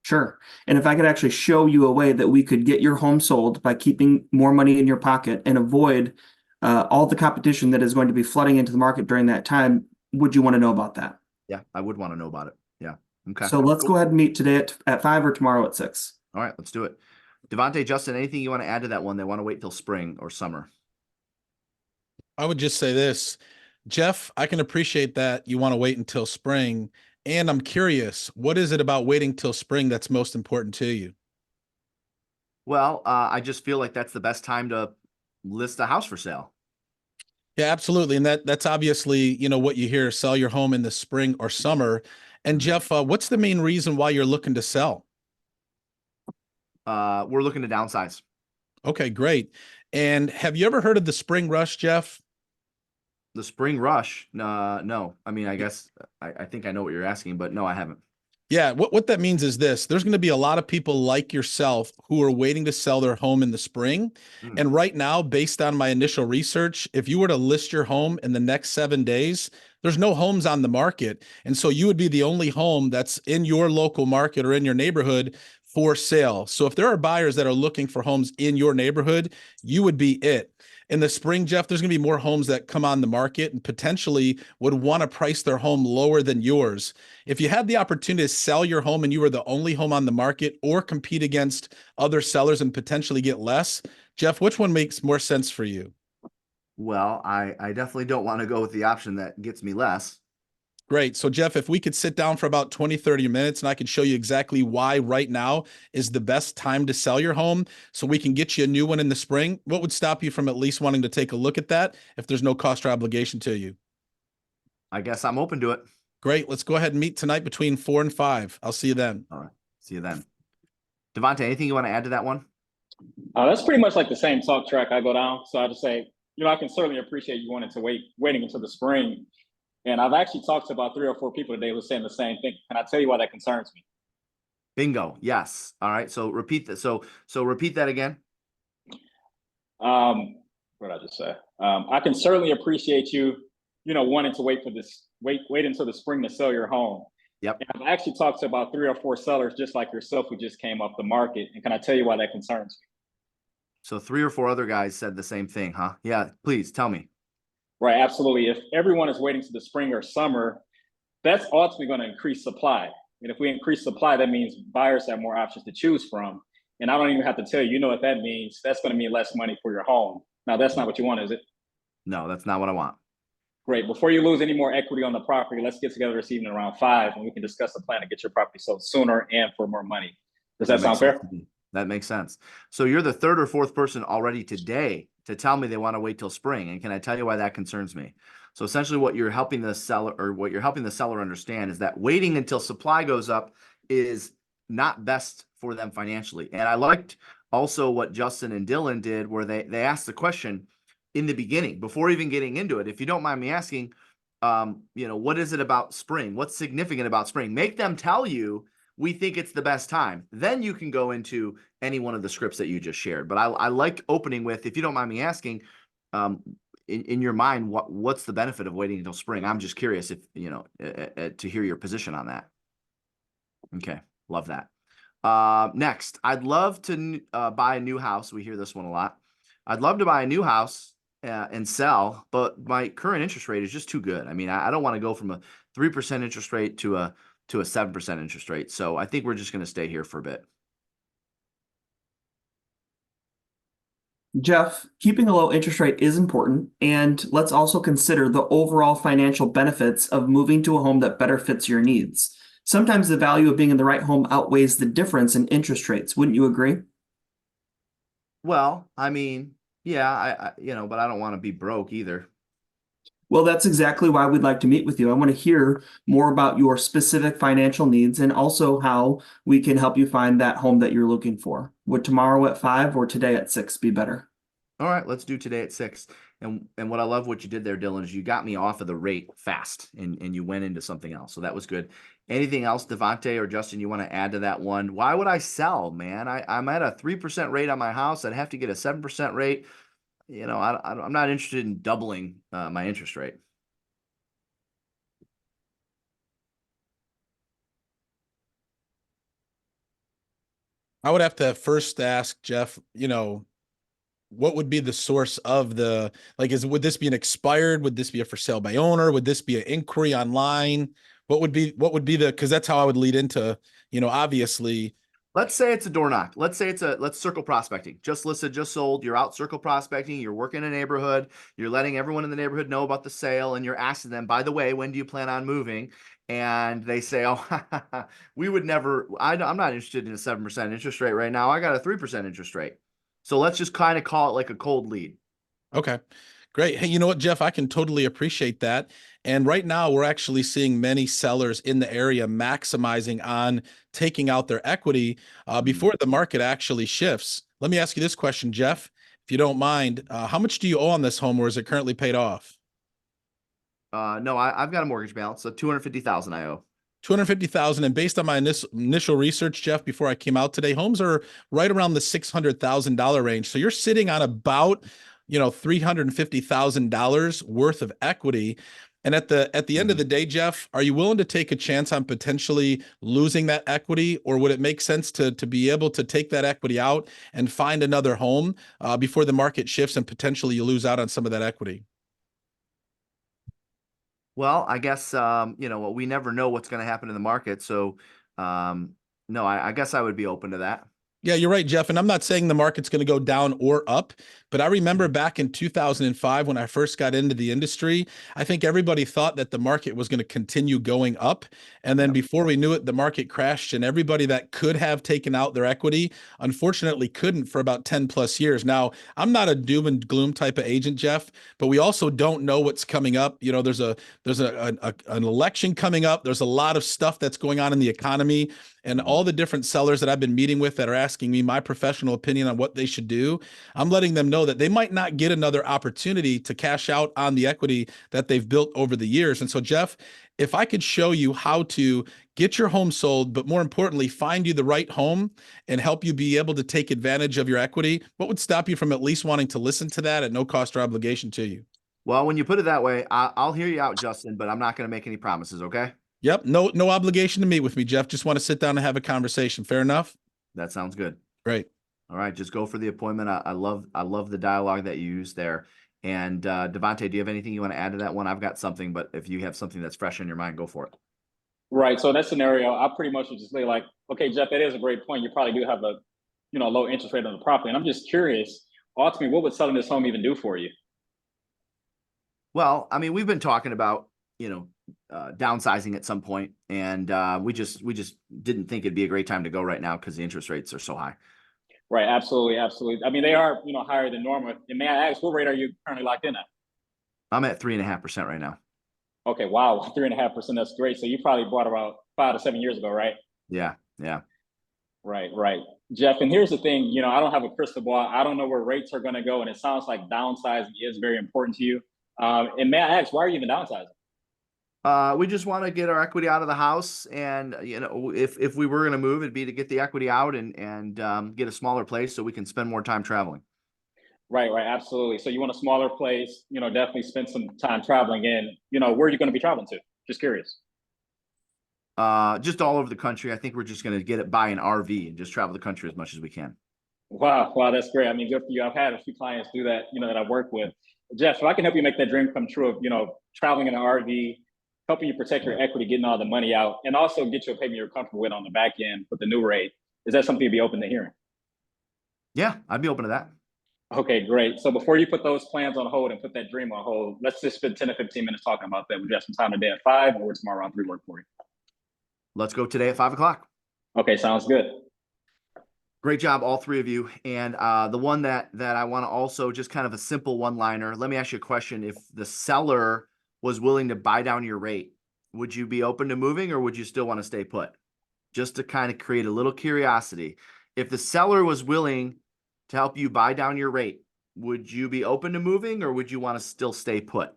Sure. And if I could actually show you a way that we could get your home sold by keeping more money in your pocket and avoid all the competition that is going to be flooding into the market during that time, would you want to know about that? Yeah, I would want to know about it. Yeah. Okay. So let's Cool. go ahead and meet today at 5 or tomorrow at 6. All right, let's do it. Devontae, Justin, anything you want to add to that one? They want to wait till spring or summer. I would just say this, Jeff, I can appreciate that you want to wait until spring. And I'm curious, what is it about waiting till spring that's most important to you? Well, I just feel like that's the best time to list a house for sale. Yeah, absolutely. And that's obviously, what you hear, sell your home in the spring or summer. And Jeff, what's the main reason why you're looking to sell? We're looking to downsize. Okay, great. And have you ever heard of the spring rush, Jeff? The spring rush? No. I mean, I guess I think I know what you're asking, but no, I haven't. Yeah, what that means is this. There's going to be a lot of people like yourself who are waiting to sell their home in the spring. Mm. And right now, based on my initial research, if you were to list your home in the next 7 days, there's no homes on the market. And so you would be the only home that's in your local market or in your neighborhood for sale. So if there are buyers that are looking for homes in your neighborhood, you would be it. In the spring, Jeff, there's going to be more homes that come on the market and potentially would want to price their home lower than yours. If you had the opportunity to sell your home and you were the only home on the market or compete against other sellers and potentially get less, Jeff, which one makes more sense for you? Well, I definitely don't want to go with the option that gets me less. Great. So, Jeff, if we could sit down for about 20, 30 minutes and I could show you exactly why right now is the best time to sell your home so we can get you a new one in the spring, what would stop you from at least wanting to take a look at that if there's no cost or obligation to you? I guess I'm open to it. Great. Let's go ahead and meet tonight between 4 and 5. I'll see you then. All right. See you then. Devontae, anything you want to add to that one? That's pretty much like the same talk track I go down. So I just say, I can certainly appreciate you wanting to waiting until the spring. And I've actually talked to about 3 or 4 people today who are saying the same thing. Can I tell you why that concerns me? Bingo. Yes. All right. So repeat that. So repeat that again. What did I just say? I can certainly appreciate you, wanting to wait until the spring to sell your home. Yep. And I've actually talked to about 3 or 4 sellers just like yourself who just came off the market. And can I tell you why that concerns me? So 3 or 4 other guys said the same thing, huh? Yeah. Please tell me. Right, absolutely. If everyone is waiting to the spring or summer, that's ultimately going to increase supply. And if we increase supply, that means buyers have more options to choose from. And I don't even have to tell you, you know what that means. That's going to mean less money for your home. Now, that's not what you want, is it? No, that's not what I want. Great. Before you lose any more equity on the property, let's get together this evening around 5 and we can discuss a plan to get your property sold sooner and for more money. Does that sound fair? That makes sense. So you're the 3rd or 4th person already today to tell me they want to wait till spring. And can I tell you why that concerns me? So essentially what you're helping the seller understand is that waiting until supply goes up is not best for them financially. And I liked also what Justin and Dylan did where they asked the question in the beginning before even getting into it. If you don't mind me asking, what is it about spring? What's significant about spring? Make them tell you we think it's the best time. Then you can go into any one of the scripts that you just shared. But I like opening with, if you don't mind me asking, in your mind, what's the benefit of waiting until spring? I'm just curious if, to hear your position on that. Okay. Love that. Next, I'd love to buy a new house. We hear this one a lot. I'd love to buy a new house and sell, but my current interest rate is just too good. I mean, I don't want to go from a 3% interest rate to a 7% interest rate. So I think we're just going to stay here for a bit. Jeff, keeping a low interest rate is important, and let's also consider the overall financial benefits of moving to a home that better fits your needs. Sometimes the value of being in the right home outweighs the difference in interest rates. Wouldn't you agree? Well, I mean, yeah, but I don't want to be broke either. Well, that's exactly why we'd like to meet with you. I want to hear more about your specific financial needs and also how we can help you find that home that you're looking for. Would tomorrow at 5 or today at 6 be better? All right, let's do today at 6. And what I love what you did there, Dylan, is you got me off of the rate fast and you went into something else. So that was good. Anything else, Devontae or Justin, you want to add to that one? Why would I sell, man? I'm at a 3% rate on my house. I'd have to get a 7% rate. you know, I'm not interested in doubling my interest rate. I would have to first ask Jeff, what would be the source of the, like, would this be an expired? Would this be a for sale by owner? Would this be an inquiry online? What would be because that's how I would lead into, obviously. Let's say it's a door knock. Let's say let's circle prospecting. Just listed, just sold. You're out circle prospecting. You're working a neighborhood. You're letting everyone in the neighborhood know about the sale, and you're asking them, by the way, when do you plan on moving? And they say, oh, we would never. I'm not interested in a 7% interest rate right now. I got a 3% interest rate. So let's just kind of call it like a cold lead. Okay, great. Hey, you know what, Jeff? I can totally appreciate that. And right now, we're actually seeing many sellers in the area maximizing on taking out their equity before the market actually shifts. Let me ask you this question, Jeff, if you don't mind. How much do you owe on this home, or is it currently paid off? No, I've got a mortgage balance, so 250,000 I owe. 250,000. And based on my initial research, Jeff, before I came out today, homes are right around the $600,000 range. So you're sitting on about, $350,000 worth of equity. And at the end of the day, Jeff, are you willing to take a chance on potentially losing that equity, or would it make sense to be able to take that equity out and find another home before the market shifts and potentially you lose out on some of that equity? Well, I guess we never know what's going to happen in the market. So, no, I guess I would be open to that. Yeah, you're right, Jeff. And I'm not saying the market's going to go down or up, but I remember back in 2005 when I first got into the industry, I think everybody thought that the market was going to continue going up. And then before we knew it, the market crashed, and everybody that could have taken out their equity, unfortunately, couldn't for about 10 plus years. Now, I'm not a doom and gloom type of agent, Jeff, but we also don't know what's coming up. There's an election coming up. There's a lot of stuff that's going on in the economy. And all the different sellers that I've been meeting with that are asking me my professional opinion on what they should do, I'm letting them know that they might not get another opportunity to cash out on the equity that they've built over the years. And so, Jeff, if I could show you how to get your home sold, but more importantly, find you the right home and help you be able to take advantage of your equity, what would stop you from at least wanting to listen to that at no cost or obligation to you? Well, when you put it that way, I'll hear you out, Justin, but I'm not going to make any promises. Okay. Yep. No obligation to meet with me, Jeff. Just want to sit down and have a conversation. Fair enough? That sounds good. Great. All right. Just go for the appointment. I love the dialogue that you used there. And Devontae, do you have anything you want to add to that one? I've got something, but if you have something that's fresh in your mind, go for it. Right. So in that scenario, I pretty much would just say like, okay, Jeff, that is a great point. You probably do have a, low interest rate on the property. And I'm just curious, ultimately, what would selling this home even do for you? Well, I mean, we've been talking about, downsizing at some point, and we just didn't think it'd be a great time to go right now because the interest rates are so high. Right. Absolutely. Absolutely. I mean, they are, higher than normal. And may I ask, what rate are you currently locked in at? I'm at 3.5% right now. Okay. Wow. 3.5%. That's great. So you probably bought about 5 to 7 years ago, right? Yeah. Yeah. Right. Right. Jeff, and here's the thing, I don't have a crystal ball. I don't know where rates are going to go. And it sounds like downsizing is very important to you. And may I ask, why are you even downsizing? We just want to get our equity out of the house, and if we were going to move, it'd be to get the equity out and get a smaller place so we can spend more time traveling. Right, right, absolutely. So you want a smaller place, definitely spend some time traveling. And where are you going to be traveling to? Just curious. Just all over the country. I think we're just going to buy an RV and just travel the country as much as we can. Wow, that's great. I mean, good for you. I've had a few clients do that, that I work with. Jeff, if I can help you make that dream come true of traveling in an RV, helping you protect your equity, getting all the money out, and also get you a payment you're comfortable with on the back end with the new rate. Is that something you'd be open to hearing? Yeah, I'd be open to that. Okay, great. So before you put those plans on hold and put that dream on hold, let's just spend 10 to 15 minutes talking about that. Would you have some time today at 5 or tomorrow around 3 work for you? Let's go today at 5 o'clock. Okay, sounds good. Great job, all three of you. And the one that I want to also just kind of a simple one-liner. Let me ask you a question. If the seller was willing to buy down your rate, would you be open to moving, or would you still want to stay put? Just to kind of create a little curiosity. If the seller was willing to help you buy down your rate, would you be open to moving, or would you want to still stay put?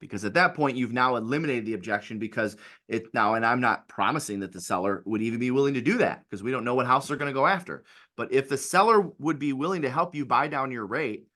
Because at that point, you've now eliminated the objection, because it now, and I'm not promising that the seller would even be willing to do that, because we don't know what house they're going to go after. But if the seller would be willing to help you buy down your rate,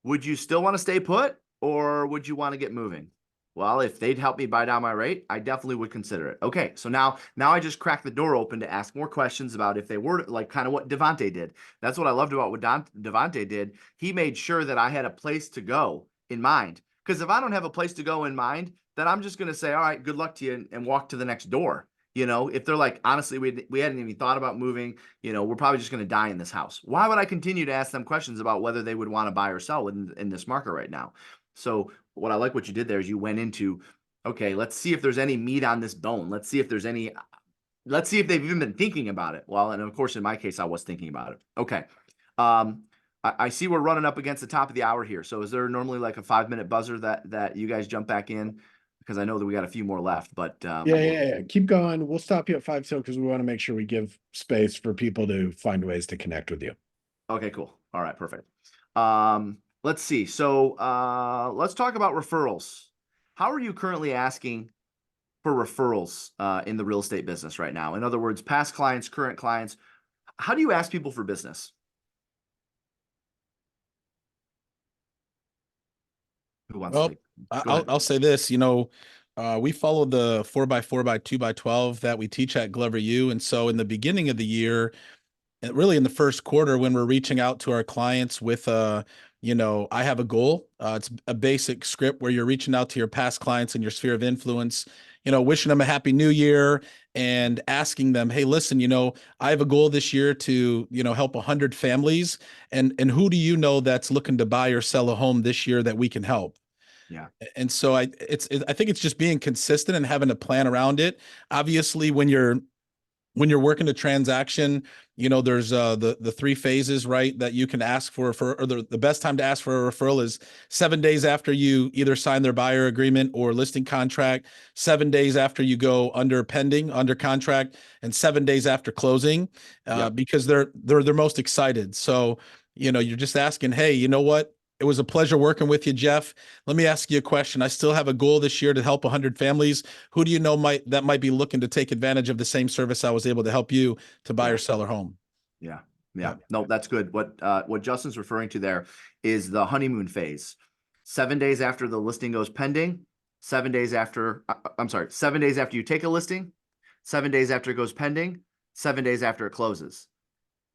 would you still want to stay put or would you want to get moving? Well, if they'd help me buy down my rate, I definitely would consider it. Okay, so now I just cracked the door open to ask more questions about if they were like kind of what Devontae did. That's what I loved about what Devontae did. He made sure that I had a place to go in mind. Because if I don't have a place to go in mind, then I'm just going to say, all right, good luck to you, and walk to the next door. You know, if they're like, honestly, we hadn't even thought about moving, you know, we're probably just going to die in this house. Why would I continue to ask them questions about whether they would want to buy or sell in this market right now? So what I like what you did there is you went into, okay, let's see if there's any meat on this bone. Let's see if they've even been thinking about it. Well, and of course, in my case, I was thinking about it. Okay. I see we're running up against the top of the hour here. So is there normally like a 5-minute buzzer that you guys jump back in? Because I know that we got a few more left, but Yeah. Keep going. We'll stop you at 5 till because we want to make sure we give space for people to find ways to connect with you. Okay, cool. All right, perfect. Let's see. So let's talk about referrals. How are you currently asking for referrals in the real estate business right now? In other words, past clients, current clients. How do you ask people for business? Who wants Well, to? Go ahead. I'll say this, you know, we follow the 4x4 by 2x12 that we teach at Glover U. And so in the beginning of the year, and really in the first quarter, when we're reaching out to our clients with you know, I have a goal. It's a basic script where you're reaching out to your past clients in your sphere of influence, you know, wishing them a happy new year and asking them, hey, listen, you know, I have a goal this year to, you know, help 100 families. And who do you know that's looking to buy or sell a home this year that we can help? Yeah. And so I think it's just being consistent and having a plan around it. Obviously, when you're working a transaction, you know, there's the 3 phases, right, that you can ask for or the best time to ask for a referral is 7 days after you either sign their buyer agreement or listing contract, 7 days after you go under contract, and 7 days after closing, because they're most excited. So, you know, you're just asking, hey, you know what? It was a pleasure working with you, Jeff. Let me ask you a question. I still have a goal this year to help 100 families. Who do you know might be looking to take advantage of the same service I was able to help you to buy or sell their home? Yeah. No, that's good. What Justin's referring to there is the honeymoon phase. 7 days after the listing goes pending, 7 days after, 7 days after you take a listing, 7 days after it goes pending, 7 days after it closes.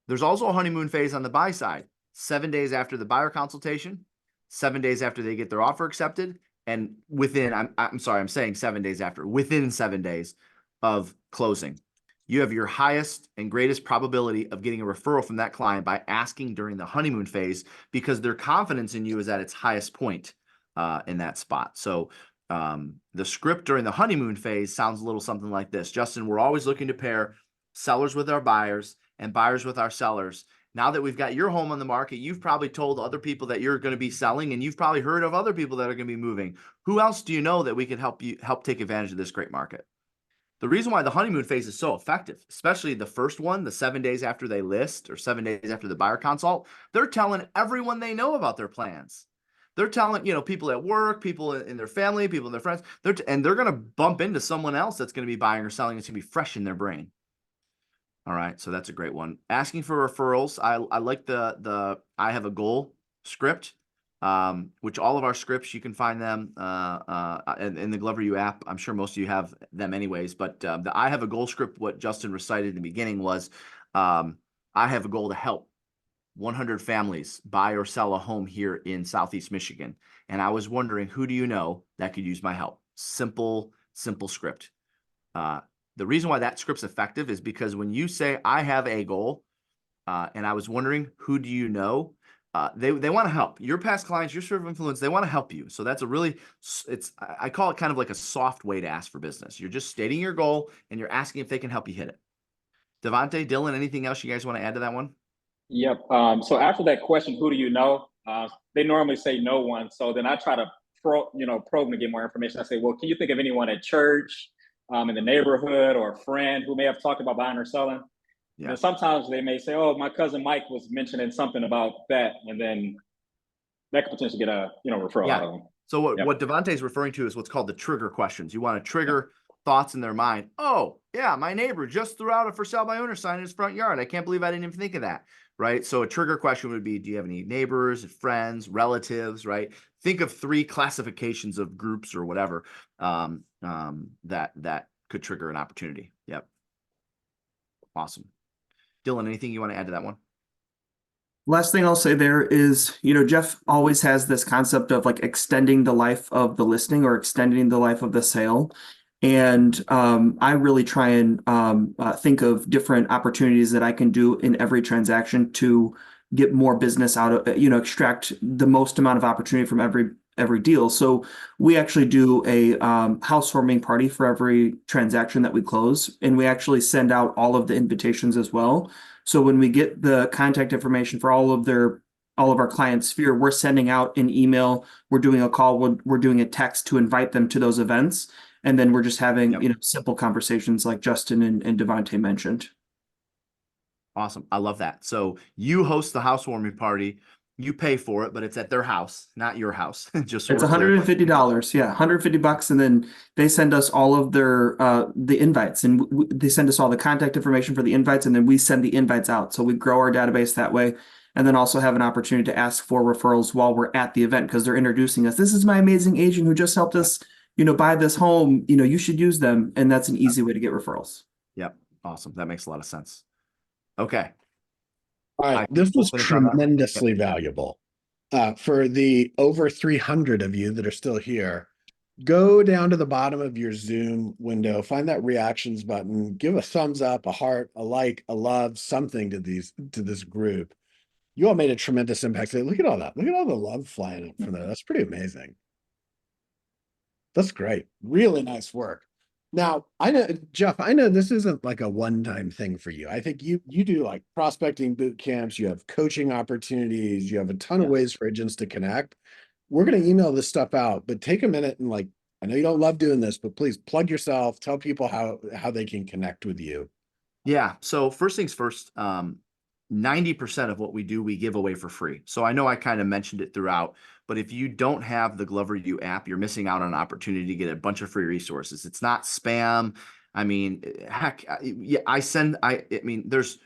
There's also a honeymoon phase on the buy side. 7 days after the buyer consultation, 7 days after they get their offer accepted, and within, I'm saying 7 days after, within 7 days of closing. You have your highest and greatest probability of getting a referral from that client by asking during the honeymoon phase, because their confidence in you is at its highest point in that spot. So the script during the honeymoon phase sounds a little something like this. Justin, we're always looking to pair sellers with our buyers and buyers with our sellers. Now that we've got your home on the market, you've probably told other people that you're going to be selling, and you've probably heard of other people that are going to be moving. Who else do you know that we could help take advantage of this great market? The reason why the honeymoon phase is so effective, especially the first one, the 7 days after they list or 7 days after the buyer consult, they're telling everyone they know about their plans. They're telling, you know, people at work, people in their family, people in their friends, and they're going to bump into someone else that's going to be buying or selling. It's going to be fresh in their brain. All right, so that's a great one. Asking for referrals. I like the I have a goal script, which all of our scripts, you can find them in the Glover U app. I'm sure most of you have them anyways, but the I have a goal script, what Justin recited in the beginning was, I have a goal to help 100 families buy or sell a home here in Southeast Michigan. And I was wondering, who do you know that could use my help? Simple script. The reason why that script's effective is because when you say, I have a goal, and I was wondering, who do you know? They want to help. Your past clients, your sphere of influence, they want to help you. So that's a really, I call it kind of like a soft way to ask for business. You're just stating your goal and you're asking if they can help you hit it. Devontae, Dylan, anything else you guys want to add to that one? Yep. So after that question, who do you know? They normally say no one. So then I try to probe them to get more information. I say, well, can you think of anyone at church, in the neighborhood, or a friend who may have talked about buying or selling? Yeah. And sometimes they may say, oh, my cousin Mike was mentioning something about that. And then that could potentially get a referral out of them. So what Devontae is referring to is what's called the trigger questions. You want to trigger thoughts in their mind. Oh, yeah, my neighbor just threw out a for sale by owner sign in his front yard. I can't believe I didn't even think of that. Right. So a trigger question would be, do you have any neighbors, friends, relatives, right? Think of 3 classifications of groups or whatever that could trigger an opportunity. Yep. Awesome. Dylan, anything you want to add to that one? Last thing I'll say there is, Jeff always has this concept of like extending the life of the listing or extending the life of the sale. And I really try and think of different opportunities that I can do in every transaction to get more business out of, extract the most amount of opportunity from every deal. So we actually do a housewarming party for every transaction that we close, and we actually send out all of the invitations as well. So when we get the contact information for all of our clients' sphere, we're sending out an email, we're doing a call, we're doing a text to invite them to those events. And then we're just having, Yep. simple conversations like Justin and Devontae mentioned. Awesome. I love that. So you host the housewarming party, you pay for it, but it's at their house, not your house. Just so It's we're clear. $150. Yeah, $150, and then they send us all of their the invites, and they send us all the contact information for the invites, and then we send the invites out. So we grow our database that way, and then also have an opportunity to ask for referrals while we're at the event because they're introducing us. This is my amazing agent who just helped us, buy this home. You should use them, and that's an easy way to get referrals. Yep. Awesome. That makes a lot of sense. Okay. All right, this was tremendously valuable. For the over 300 of you that are still here, go down to the bottom of your Zoom window, find that reactions button, give a thumbs up, a heart, a like, a love, something to this group. You all made a tremendous impact today. Look at all that. Look at all the love flying up from there. That's pretty amazing. That's great. Really nice work. Now, I know, Jeff, I know this isn't like a one-time thing for you. I think you do like prospecting boot camps, you have coaching opportunities, you have a ton of ways for agents to connect. We're going to email this stuff out, but take a minute and like, I know you don't love doing this, but please plug yourself, tell people how they can connect with you. Yeah. So first things first, 90% of what we do, we give away for free. So I know I kind of mentioned it throughout, but if you don't have the Glover U app, you're missing out on an opportunity to get a bunch of free resources. It's not spam. I mean, heck, yeah, there's,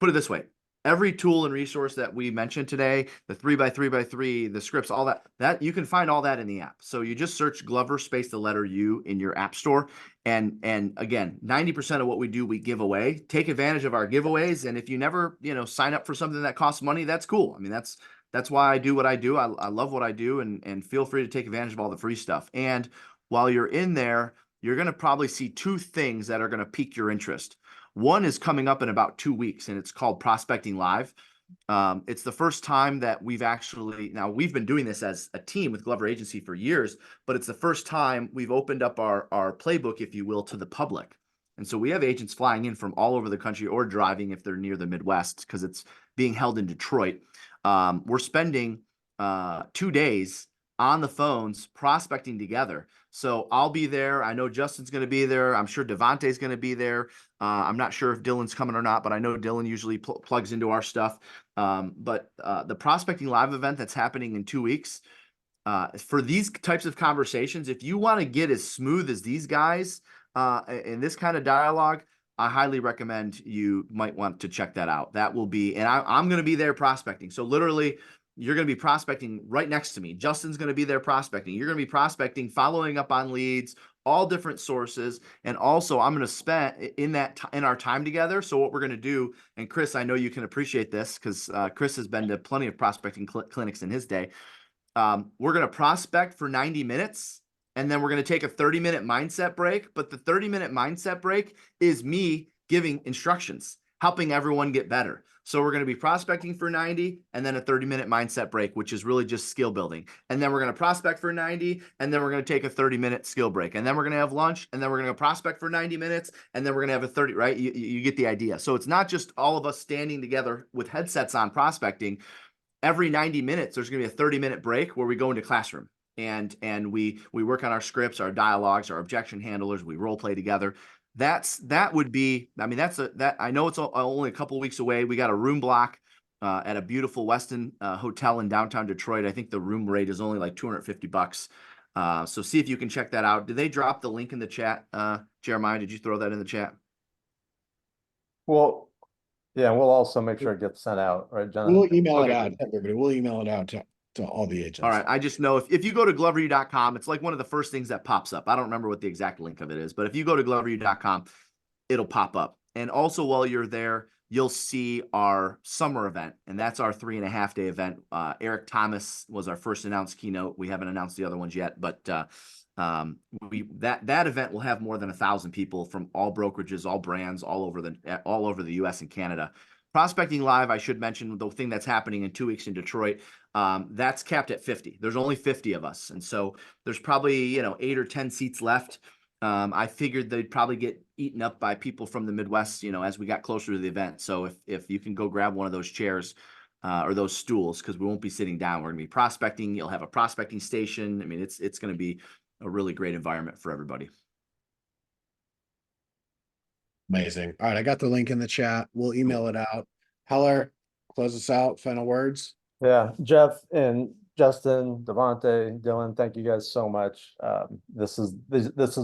put it this way. Every tool and resource that we mentioned today, the 3x3x3, the scripts, all that you can find all that in the app. So you just search Glover space the letter U in your app store. And again, 90% of what we do, we give away. Take advantage of our giveaways. And if you never, sign up for something that costs money, that's cool. I mean, that's why I do what I do. I love what I do, and feel free to take advantage of all the free stuff. And while you're in there, you're going to probably see 2 things that are going to pique your interest. One is coming up in about 2 weeks, and it's called Prospecting Live. It's the first time that we've been doing this as a team with Glover Agency for years, but it's the first time we've opened up our playbook, if you will, to the public. And so we have agents flying in from all over the country or driving if they're near the Midwest, because it's being held in Detroit. We're spending 2 days on the phones prospecting together. So I'll be there. I know Justin's going to be there. I'm sure Devontae's going to be there. I'm not sure if Dylan's coming or not, but I know Dylan usually plugs into our stuff. But the Prospecting Live event that's happening in 2 weeks, for these types of conversations, if you want to get as smooth as these guys in this kind of dialogue, I highly recommend you might want to check that out. That will be, and I'm going to be there prospecting. So literally, you're going to be prospecting right next to me. Justin's going to be there prospecting. You're going to be prospecting, following up on leads, all different sources. And also I'm going to spend in our time together. So what we're going to do, and Chris, I know you can appreciate this because Chris has been to plenty of prospecting clinics in his day. We're going to prospect for 90 minutes. And then we're going to take a 30-minute mindset break. But the 30-minute mindset break is me giving instructions, helping everyone get better. So we're going to be prospecting for 90 and then a 30-minute mindset break, which is really just skill building. And then we're going to prospect for 90 and then we're going to take a 30-minute skill break. And then we're going to have lunch and then we're going to prospect for 90 minutes and then we're going to have a 30, right? You get the idea. So it's not just all of us standing together with headsets on prospecting. Every 90 minutes, there's going to be a 30-minute break where we go into classroom. And we work on our scripts, our dialogues, our objection handlers. We role play together. That would be, I mean, I know it's only a couple of weeks away. We got a room block at a beautiful Westin hotel in downtown Detroit. I think the room rate is only like $250. So see if you can check that out. Did they drop the link in the chat? Jeremiah, did you throw that in the chat? Well, yeah, we'll also make sure it gets sent out, right, John? We'll email Okay, it out to everybody. We'll email it out to all the agents. All right. I just know if you go to gloveru.com, it's like one of the first things that pops up. I don't remember what the exact link of it is, but if you go to gloveru.com, it'll pop up. And also while you're there, you'll see our summer event, and that's our 3.5-day event. Eric Thomas was our first announced keynote. We haven't announced the other ones yet, but that event will have more than 1,000 people from all brokerages, all brands, all over the US and Canada. Prospecting Live, I should mention the thing that's happening in 2 weeks in Detroit. That's capped at 50. There's only 50 of us, and so there's probably 8 or 10 seats left. I figured they'd probably get eaten up by people from the Midwest, as we got closer to the event. So if you can go grab one of those chairs or those stools, because we won't be sitting down, we're gonna be prospecting. You'll have a prospecting station. I mean, it's going to be a really great environment for everybody. Amazing. All right, I got the link in the chat. We'll email it out. Heller, close us out. Final words. Yeah, Jeff and Justin, Devontae, Dylan, thank you guys so much. This is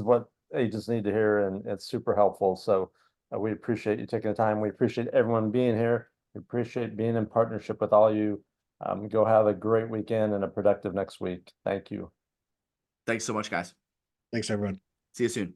what agents need to hear, and it's super helpful. So we appreciate you taking the time. We appreciate everyone being here. We appreciate being in partnership with all you. Go have a great weekend and a productive next week. Thank you. Thanks so much, guys. Thanks, everyone. See you soon.